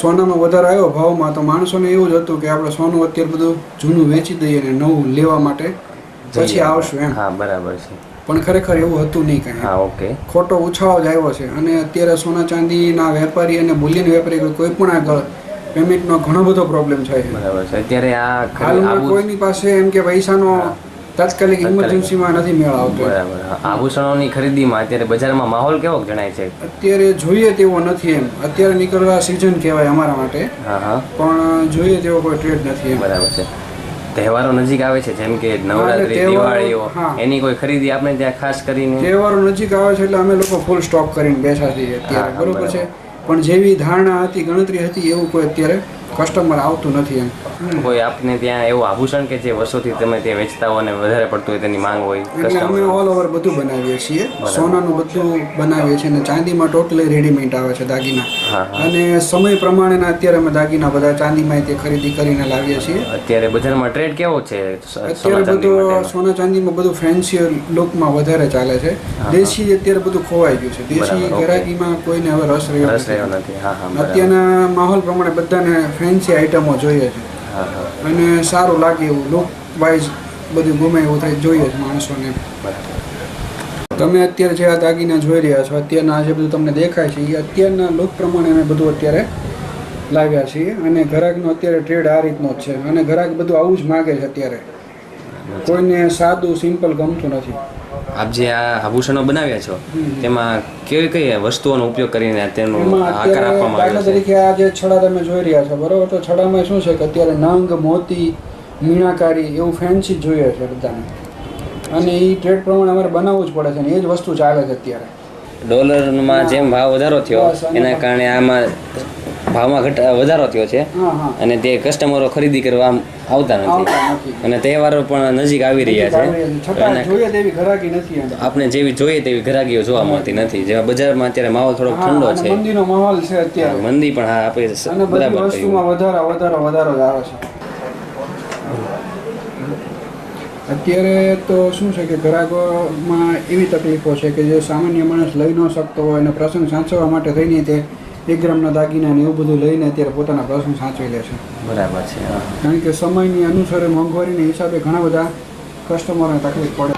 સોનામાં વધારો આવ્યો ભાવમાં, તો માણસોને એવું જ હતું કે આપણે સોનું અત્યારે બધું જૂનું વેચી દઈએ અને નવું લેવા માટે પછી આવશું એમ. હા, બરાબર છે. પણ ખરેખર એવું હતું નહીં કંઈ. હા, ઓકે. ખોટો ઉછાળો જ આવ્યો છે. અને અત્યારે સોના ચાંદીના વેપારી અને બુલિયન વેપારી કોઈ પણ આગળ પેમેન્ટનો ઘણો બધો પ્રોબ્લેમ થાય છે. બરાબર છે. અત્યારે આ હાલમાં કોઈની પાસે એમ કે પૈસાનો તાત્કાલિક ઇમરજન્સીમાં નથી મેળ આવતો. બરાબર. આભૂષણોની ખરીદીમાં અત્યારે બજારમાં માહોલ કેવો જણાય છે? અત્યારે જોઈએ તેવો નથી એમ. અત્યારે નીકળવા સિઝન કહેવાય અમારા માટે, પણ જોઈએ તેવો કોઈ ટ્રેડ નથી એમ. બરાબર છે. તહેવારો નજીક આવે છે જેમ કે નવરાત્રી, દિવાળીઓ, એની કોઈ ખરીદી આપણે ત્યાં ખાસ કરીને? તહેવારો નજીક આવે છે એટલે અમે લોકો ફૂલ સ્ટોક કરીને બેઠા છીએ અત્યારે, બરોબર છે. પણ જેવી ધારણા હતી, ગણતરી હતી, એવું કોઈ અત્યારે કસ્ટમર આવતું નથી એમ. કોઈ આપને ત્યાં એવું આભૂષણ કે જે વર્ષોથી તમે ત્યાં વેચતા હો અને વધારે પડતું હોય તેની માંગ હોય? એટલે અમે ઓલ ઓવર બધું બનાવીએ છીએ. સોનાનું બધું બનાવીએ છીએ અને ચાંદીમાં ટોટલી રેડીમેડ આવે છે દાગીના. અને સમય પ્રમાણેના અત્યારે અમે દાગીના બધા ચાંદીમાં તે ખરીદી કરીને લાવીએ છીએ. અત્યારે બજારમાં ટ્રેડ કેવો છે? અત્યારે બધું સોના ચાંદીમાં બધું ફેન્સી લુકમાં વધારે ચાલે છે. દેશી અત્યારે બધું ખોવાઈ ગયું છે. દેશી ગરાગીમાં કોઈને હવે રસ રહ્યો નથી. અત્યારના માહોલ પ્રમાણે બધાને ફેન્સી આઈટમો જોઈએ છે અને સારું લાગે એવું લુક વાઇઝ બધું ગમે એવું થાય જોઈએ છે માણસોને. તમે અત્યારે જે આ દાગીના જોઈ રહ્યા છો, અત્યારના જે બધું તમને દેખાય છે એ અત્યારના લુક પ્રમાણે અમે બધું અત્યારે લાવ્યા છીએ. અને ગ્રાહકનો અત્યારે ટ્રેડ આ રીતનો જ છે અને ગ્રાહક બધું આવું જ માગે છે અત્યારે. કોઈને સાદું સિમ્પલ ગમતું નથી. આપ જે આ આભૂષણો બનાવ્યા છો તેમાં કઈ કઈ વસ્તુઓનો ઉપયોગ કરીને તેનો આકાર આપવામાં આવ્યો છે? તરીકે આ જે છડા તમે જોઈ રહ્યા છો, બરોબર, તો છડામાં શું છે કે અત્યારે નંગ, મોતી, મીણાકારી એવું ફેન્સી જોઈએ છે બધાને, અને એ ટ્રેડ પ્રમાણે અમારે બનાવવું જ પડે છે અને એ જ વસ્તુ ચાલે છે અત્યારે. ડોલરમાં જેમ ભાવ વધારો થયો એના કારણે આમાં ભાવમાં વધારો થયો છે અને તે કસ્ટમરો ખરીદી કરવા આવતા નથી અને તહેવારો પણ નજીક આવી રહ્યા છે. આપણે જેવી જોઈએ તેવી ગ્રાહકીઓ જોવા મળતી નથી. જેવા બજારમાં અત્યારે માહોલ થોડોક ઠંડો છે, મંદીનો માહોલ છે અત્યારે. મંદી પણ હા આપણે બરાબર વસ્તુમાં વધારો જ આવે છે. અત્યારે તો શું છે કે ગ્રાહકોમાં એવી તકલીફો છે કે જે સામાન્ય માણસ લઈ ન શકતો હોય અને પ્રસંગ સાચવવા માટે થઈને તે 1 ગ્રામના દાગીના ને એવું બધું લઈને અત્યારે પોતાના પ્રસંગ સાચવી લે છે. બરાબર છે. કારણ કે સમયની અનુસારે મોંઘવારીના હિસાબે ઘણા બધા કસ્ટમરોને તકલીફ પડે.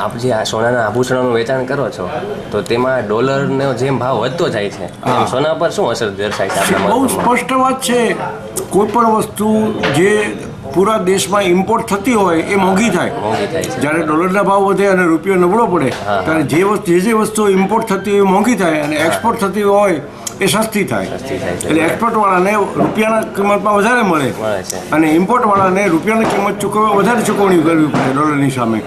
આપ જે આ સોનાના આભૂષણોનું વેચાણ કરો છો તો તેમાં ડોલરનો જેમ ભાવ વધતો જાય છે એમ સોના પર શું અસર દર્શાય છે આપણા બહુ સ્પષ્ટ વાત છે. કોઈ પણ વસ્તુ જે પૂરા દેશમાં ઇમ્પોર્ટ થતી હોય એ મોંઘી થાય. જ્યારે ડોલરના ભાવ વધે અને રૂપિયો નબળો પડે ત્યારે જે વસ્તુઓ ઇમ્પોર્ટ થતી હોય એ મોંઘી થાય અને એક્સપોર્ટ થતી હોય એ સસ્તી થાય. એટલે એક્સપોર્ટવાળાને રૂપિયાના કિંમતમાં વધારે મળે અને ઇમ્પોર્ટવાળાને રૂપિયાની કિંમત ચૂકવવા વધારે ચૂકવણી કરવી પડે ડોલરની સામે.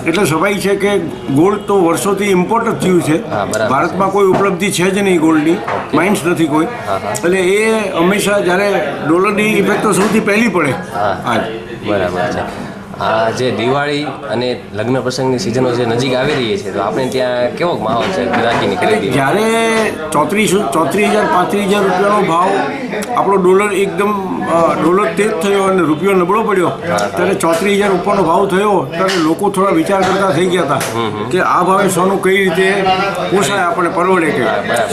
એટલે સ્વાભાવિક છે કે ગોલ્ડ તો વર્ષોથી ઇમ્પોર્ટ જ થયું છે. ભારતમાં કોઈ ઉપલબ્ધિ છે જ નહીં ગોલ્ડની, માઇન્સ નથી કોઈ. એટલે એ હંમેશા જ્યારે ડોલરની ઇફેક્ટ તો સૌથી પહેલી પડે. બરાબર છે. આ જે દિવાળી અને લગ્ન પ્રસંગની સિઝનો જે નજીક આવી રહી છે, તો આપણે ત્યાં કેવો માહોલ છે ગ્રાહકીની ખરીદી? જ્યારે 34,000 35,000 રૂપિયાનો ભાવ આપણો ડોલર એકદમ ડોલર તેજ થયો અને રૂપિયો નબળો પડ્યો, ત્યારે 34,000 ઉપરનો ભાવ થયો ત્યારે લોકો થોડા વિચાર કરતા થઈ ગયા હતા કે આ ભાવે સોનું કઈ રીતે પોસાય, આપણે પરવડે કે.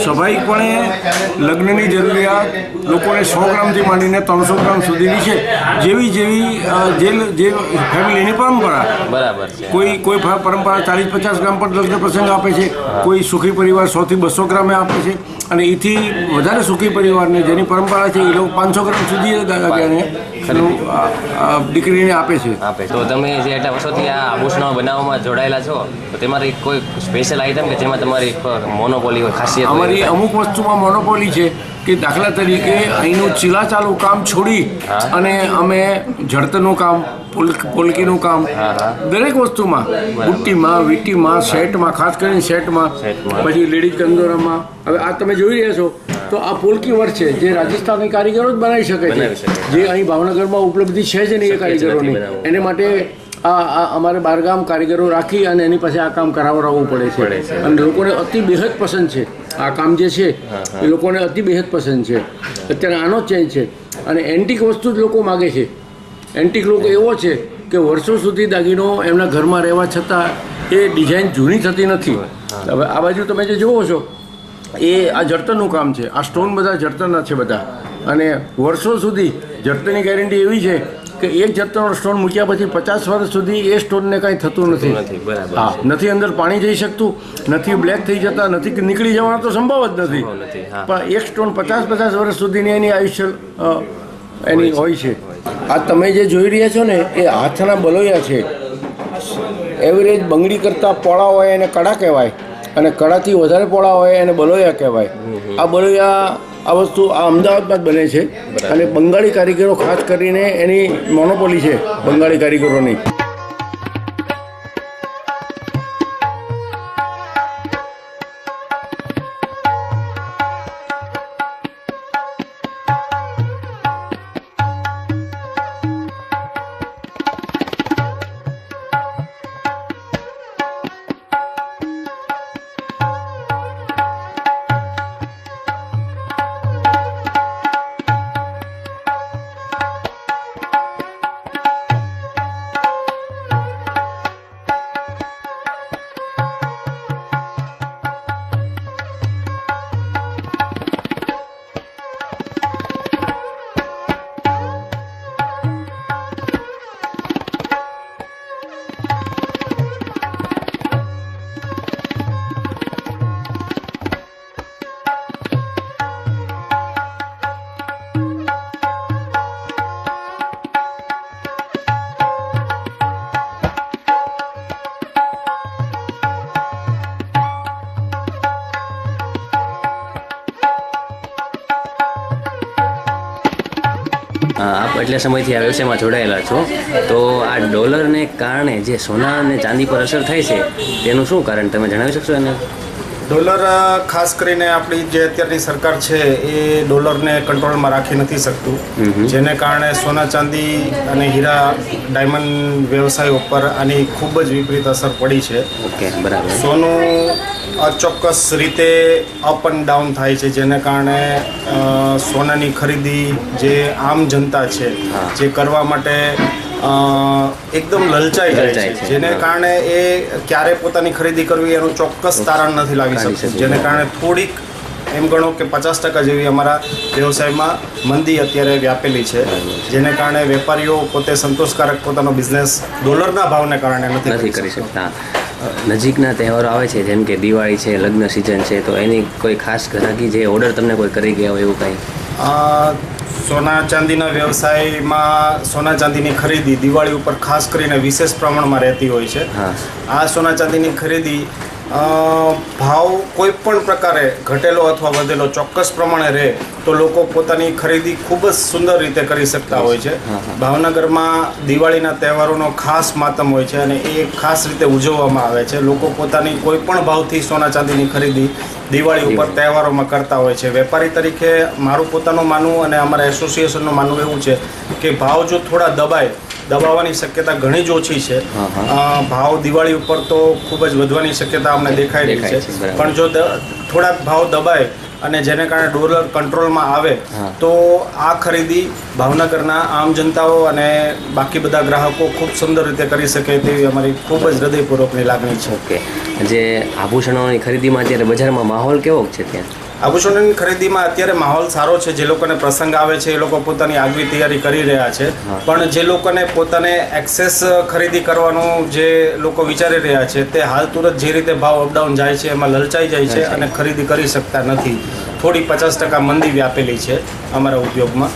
સ્વાભાવિકપણે લગ્નની જરૂરિયાત લોકોને 100 ગ્રામથી માંડીને 300 ગ્રામ સુધીની છે. જેવી જે ફેમિલીની પરંપરા, બરાબર છે. કોઈ પરંપરા 40-50 ગ્રામ પર લગ્ન પ્રસંગ આપે છે, કોઈ સુખી પરિવાર 100 થી 200 ગ્રામે આપે છે, અને એથી વધારે સુખી પરિવારને જેની પરંપરા છે એ લોકો 500 ગ્રામ સુધી દીકરીને આપે છે. તો તમે જે એટલા વર્ષોથી આ આભૂષણો બનાવવામાં જોડાયેલા છો, તો તમારી કોઈ સ્પેશિયલ આઈટમ કે જેમાં તમારી મોનોપોલી હોય, ખાસિયત? અમારી અમુક વસ્તુમાં મોનોપોલી છે કે દાખલા તરીકે અહીંનું ચીલાચાલુ કામ છોડી અને અમે જડતરનું કામ, પોલકીનું કામ, દરેક વસ્તુમાં, બુટ્ટીમાં, વીટીમાં, સેટમાં, ખાસ કરીને સેટમાં, પછી લેડીઝ કંદોરામાં. હવે આ તમે જોઈ રહ્યા છો તો આ પોલકી વર્ક છે જે રાજસ્થાની કારીગરો જ બનાવી શકે છે, જે અહીં ભાવનગરમાં ઉપલબ્ધિ છે જ નહીં એ કારીગરોની. એને માટે આ અમારે બારગામ કારીગરો રાખી અને એની પાસે આ કામ કરાવડાવવું પડે છે. અને લોકોને અતિ બેહદ પસંદ છે આ કામ જે છે, એ લોકોને અતિ બેહદ પસંદ છે. અત્યારે આનો જ ચેન્જ છે અને એન્ટિક વસ્તુ જ લોકો માગે છે. એન્ટિક લોકો એવો છે કે વર્ષો સુધી દાગીનો એમના ઘરમાં રહેવા છતાં એ ડિઝાઇન જૂની થતી નથી. હવે આ બાજુ તમે જે જુઓ છો એ આ જડતરનું કામ છે. આ સ્ટોન બધા જડતરના છે બધા, અને વર્ષો સુધી જડતરની ગેરંટી એવી છે કે એક જડતરનો સ્ટોન મૂક્યા પછી 50 વર્ષ સુધી એ સ્ટોનને કાંઈ થતું નથી. હા, નથી અંદર પાણી જઈ શકતું, નથી બ્લેક થઈ જતા, નથી નીકળી જવાનો તો સંભવ જ નથી. પણ એક સ્ટોન 50 વર્ષ સુધીની એની આયુષ્ય એની હોય છે. આ તમે જે જોઈ રહ્યા છો ને એ હાથના બલોયા છે. એવરેજ બંગડી કરતાં પોળા હોય એને કડા કહેવાય, અને કડાથી વધારે પોળા હોય એને બલોયા કહેવાય. આ બલોયા, આ વસ્તુ આ અમદાવાદમાં જ બને છે અને બંગાળી કારીગરો ખાસ કરીને એની મોનોપોલી છે, બંગાળી કારીગરોની. આપ એટલા સમયથી આ વ્યવસાયમાં જોડાયેલા છો, તો આ ડોલરને કારણે જે સોના અને ચાંદી પર અસર થાય છે તેનું શું કારણ તમે જણાવી શકશો? એને ડોલર ખાસ કરીને આપણી જે અત્યારની સરકાર છે એ ડોલરને કંટ્રોલમાં રાખી નથી શકતું, જેને કારણે સોના ચાંદી અને હીરા ડાયમંડ વ્યવસાય ઉપર આની ખૂબ જ વિપરીત અસર પડી છે. ઓકે, બરાબર. સોનું અચોક્કસ રીતે અપ એન્ડ ડાઉન થાય છે, જેને કારણે સોનાની ખરીદી જે આમ જનતા છે જે કરવા માટે એકદમ લલચાઈ જાય છે, જેને કારણે એ ક્યારે પોતાની ખરીદી કરવી એનું ચોક્કસ તારણ નથી લાવી શકતું, જેને કારણે થોડીક એમ ગણો કે 50% જેવી અમારા વ્યવસાયમાં મંદી અત્યારે વ્યાપેલી છે, જેને કારણે વેપારીઓ પોતે સંતોષકારક પોતાનો બિઝનેસ ડોલરના ભાવને કારણે નથી કરી શકતા. નજીકના તહેવારો આવે છે જેમ કે દિવાળી છે, લગ્ન સિઝન છે, તો એની કોઈ ખાસ ગ્રાહકી જે ઓર્ડર તમને કોઈ કરી ગયા હોય એવું કંઈ? સોના ચાંદીના વ્યવસાયમાં સોના ચાંદીની ખરીદી દિવાળી ઉપર ખાસ કરીને વિશેષ પ્રમાણમાં રહેતી હોય છે. આ સોના ચાંદીની ખરીદી ભાવ કોઈ પણ પ્રકારે ઘટેલો અથવા વધેલો ચોક્કસ પ્રમાણે રહે તો લોકો પોતાની ખરીદી ખૂબ જ સુંદર રીતે કરી શકતા હોય છે. ભાવનગરમાં દિવાળીના તહેવારોનો ખાસ માતમ હોય છે અને એ ખાસ રીતે ઉજવવામાં આવે છે. લોકો પોતાની કોઈ પણ ભાવથી સોના ચાંદીની ખરીદી દિવાળી ઉપર તહેવારોમાં કરતા હોય છે. વેપારી તરીકે મારું પોતાનું માનવું અને અમારા એસોસિએશનનું માનવું એવું છે કે ભાવ જો થોડા દબાવવાની શક્યતા ઘણી જ ઓછી છે. ભાવ દિવાળી ઉપર તો ખૂબ જ વધવાની શક્યતા અમને દેખાઈ રહી છે, પણ જો થોડાક ભાવ દબાય અને જેને કારણે ડોલર કંટ્રોલમાં આવે તો આ ખરીદી ભાવનગરના આમ જનતાઓ અને બાકી બધા ગ્રાહકો ખૂબ સુંદર રીતે કરી શકે તેવી અમારી ખૂબ જ હૃદયપૂર્વકની લાગણી છે. ઓકે, જે આભૂષણોની ખરીદીમાં અત્યારે બજારમાં માહોલ કેવો છે ત્યાં? આભૂષણોની ખરીદીમાં અત્યારે માહોલ સારો છે. જે લોકોને પ્રસંગ આવે છે એ લોકો પોતાની આગવી તૈયારી કરી રહ્યા છે, પણ જે લોકોને પોતાને એક્સેસ ખરીદી કરવાનું જે લોકો વિચારી રહ્યા છે તે હાલ તુરંત જે રીતે ભાવ અપડાઉન જાય છે એમાં લલચાઈ જાય છે અને ખરીદી કરી શકતા નથી. થોડી 50% મંદી વ્યાપેલી છે અમારા ઉદ્યોગમાં,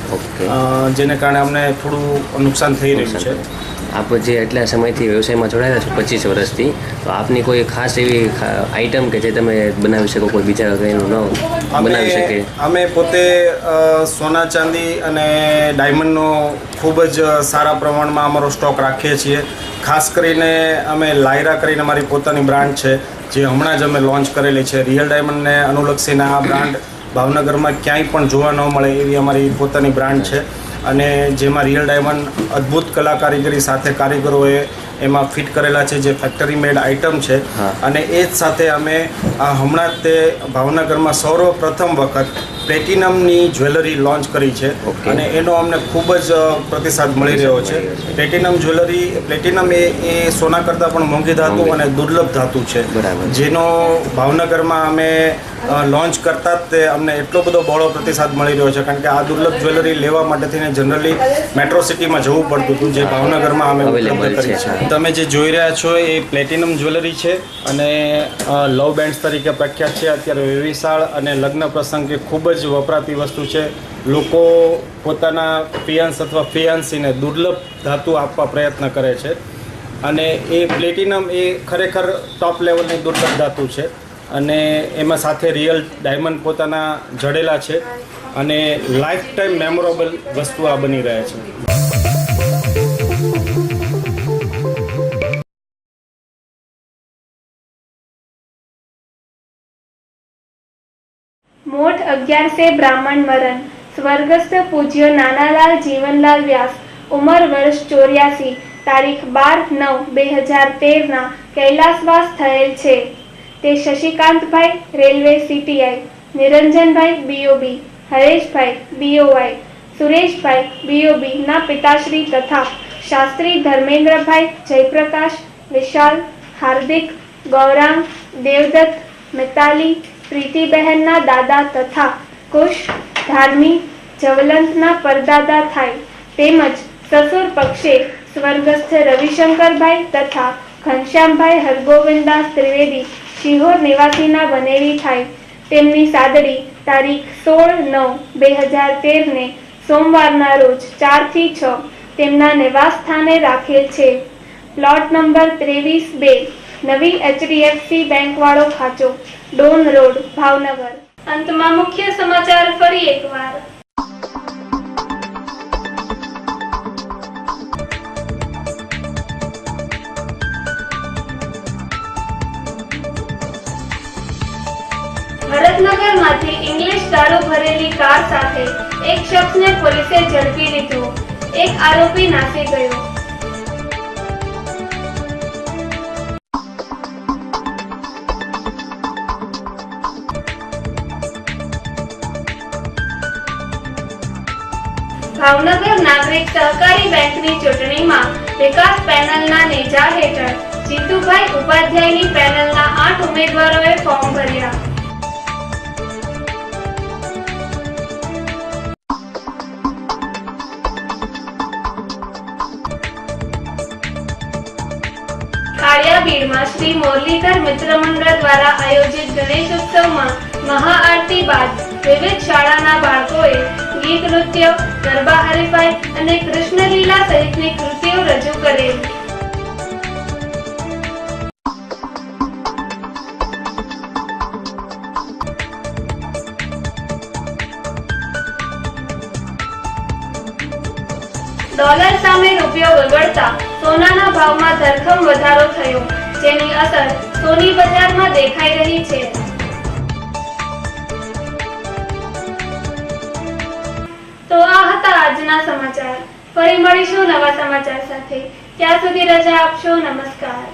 જેને કારણે અમને થોડું નુકસાન થઈ રહ્યું છે. આપ જે એટલા સમયથી વ્યવસાયમાં જોડાયેલા છો 25 વર્ષથી, તો આપની કોઈ ખાસ એવી આઈટમ કે જે તમે બનાવી શકો, કોઈ બીજા કંઈનું ન બનાવી શકે? અમે પોતે સોના ચાંદી અને ડાયમંડનો ખૂબ જ સારા પ્રમાણમાં અમારો સ્ટોક રાખીએ છીએ. ખાસ કરીને અમે લાયરા કરીને અમારી પોતાની બ્રાન્ડ છે જે હમણાં જ અમે લોન્ચ કરેલી છે. રિયલ ડાયમંડને અનુલક્ષીને આ બ્રાન્ડ ભાવનગરમાં ક્યાંય પણ જોવા ન મળે એવી અમારી પોતાની બ્રાન્ડ છે અને જેમાં રિયલ ડાયમંડ અદ્ભુત કલા કારીગરી સાથે કારીગરોએ એમાં ફિટ કરેલા છે, જે ફેક્ટરી મેડ આઇટમ છે. અને એ જ સાથે અમે હમણાં જ તે ભાવનગરમાં સૌપ્રથમ વખત પ્લેટિનમની જ્વેલરી લોન્ચ કરી છે અને એનો અમને ખૂબ જ પ્રતિસાદ મળી રહ્યો છે. પ્લેટિનમ એ સોના કરતાં પણ મોંઘી ધાતુ અને દુર્લભ ધાતુ છે, જેનો ભાવનગરમાં અમે લોન્ચ કરતા જ તે અમને એટલો બધો બહોળો પ્રતિસાદ મળી રહ્યો છે, કારણ કે આ દુર્લભ જ્વેલરી લેવા માટે થઈને જનરલી મેટ્રો સિટીમાં જવું પડતું હતું, જે ભાવનગરમાં અમે ઉપલબ્ધ કરી છે. તમે જે જોઈ રહ્યા છો એ પ્લેટિનમ જ્વેલરી છે અને લવ બેન્ડ્સ તરીકે પ્રખ્યાત છે. અત્યારે વિશાળ અને લગ્ન પ્રસંગે ખૂબ જ વપરાતી વસ્તુ છે. લોકો પોતાના ફિયાન્સ અથવા ફિયાન્સીને દુર્લભ ધાતુ આપવા પ્રયત્ન કરે છે અને એ પ્લેટિનમ એ ખરેખર ટોપ લેવલની દુર્લભ ધાતુ છે અને એમાં સાથે રિયલ ડાયમંડ પોતાના જડેલા છે અને લાઈફ ટાઈમ મેમોરેબલ વસ્તુ આ બની રહે છે. મોठ 11 से ब्राह्मण मरण, स्वर्गस्थ पूज्य नानालाल जीवनलाल व्यास, उमर वर्ष 84, तारीख 12/9/2013 ना कैलासवास थયેલ છે. તે Shashikantbhai railway CTI, Niranjanbhai BOB, Hareshbhai BOI, Sureshbhai BOB ના પિતાશ્રી તથા શાસ્ત્રી ધર્મેન્દ્રભાઈ જયપ્રકાશ, વિશાલ, હાર્દિક, ગૌરાંગ, દેવદત્ત, મિતાલી, પ્રીતિબહેનના દાદા તથા કુશ, ધાર્મી, જવલંતના પરદાદા થાય. તેમજ સસુર પક્ષે સ્વર્ગસ્થ રવિશંકરભાઈ તથા ઘનશ્યામભાઈ હરગોવિંદાસ ત્રિવેદી શિહોર નિવાસીના બનેવી થાય. તેમની સાદડી તારીખ 16/9/2013 ને સોમવારના રોજ 4 થી 6 તેમના નિવાસ સ્થાને રાખેલ છે. પ્લોટ નંબર 23/2, નવી HDFC બેંક વાળો ખાંચો, ડોન રોડ, ભાવનગર. અંતમાં મુખ્ય સમાચાર ફરી એકવાર. ભરતનગરમાંથી ઇંગ્લિશ દારૂ ભરેલી કાર સાથે એક શખ્સને પોલીસે ઝડપી લીધો. એક આરોપી નાસી ગયો. ભાવનગર નાગરિક સહકારી બેંકની ચૂંટણીમાં વિકાસ પેનલના નેજા હેઠળ જીતુભાઈ ઉપાધ્યાયની પેનલના 8 ઉમેદવારોએ ફોર્મ ભર્યા. કાળિયાબીડમાં શ્રી મોરલીધર મિત્ર મંડળ દ્વારા આયોજિત ગણેશોત્સવમાં મહાઆરતી બાદ વિવિધ શાળાના બાળકોએ ગીત નૃત્ય, ગરબા હરીફાઈ અને કૃષ્ણલીલા સહિતની કૃતિઓ રજૂ કરેલ. ડોલર સામે રૂપિયો ગગડતા સોનાના ભાવમાં ધરખમ વધારો થયો, જેની અસર સોની બજારમાં દેખાઈ રહી છે. તો આ હતા આજના સમાચાર. ફરી મળીશું નવા સમાચાર સાથે. ત્યાં સુધી રજા આપશો. નમસ્કાર.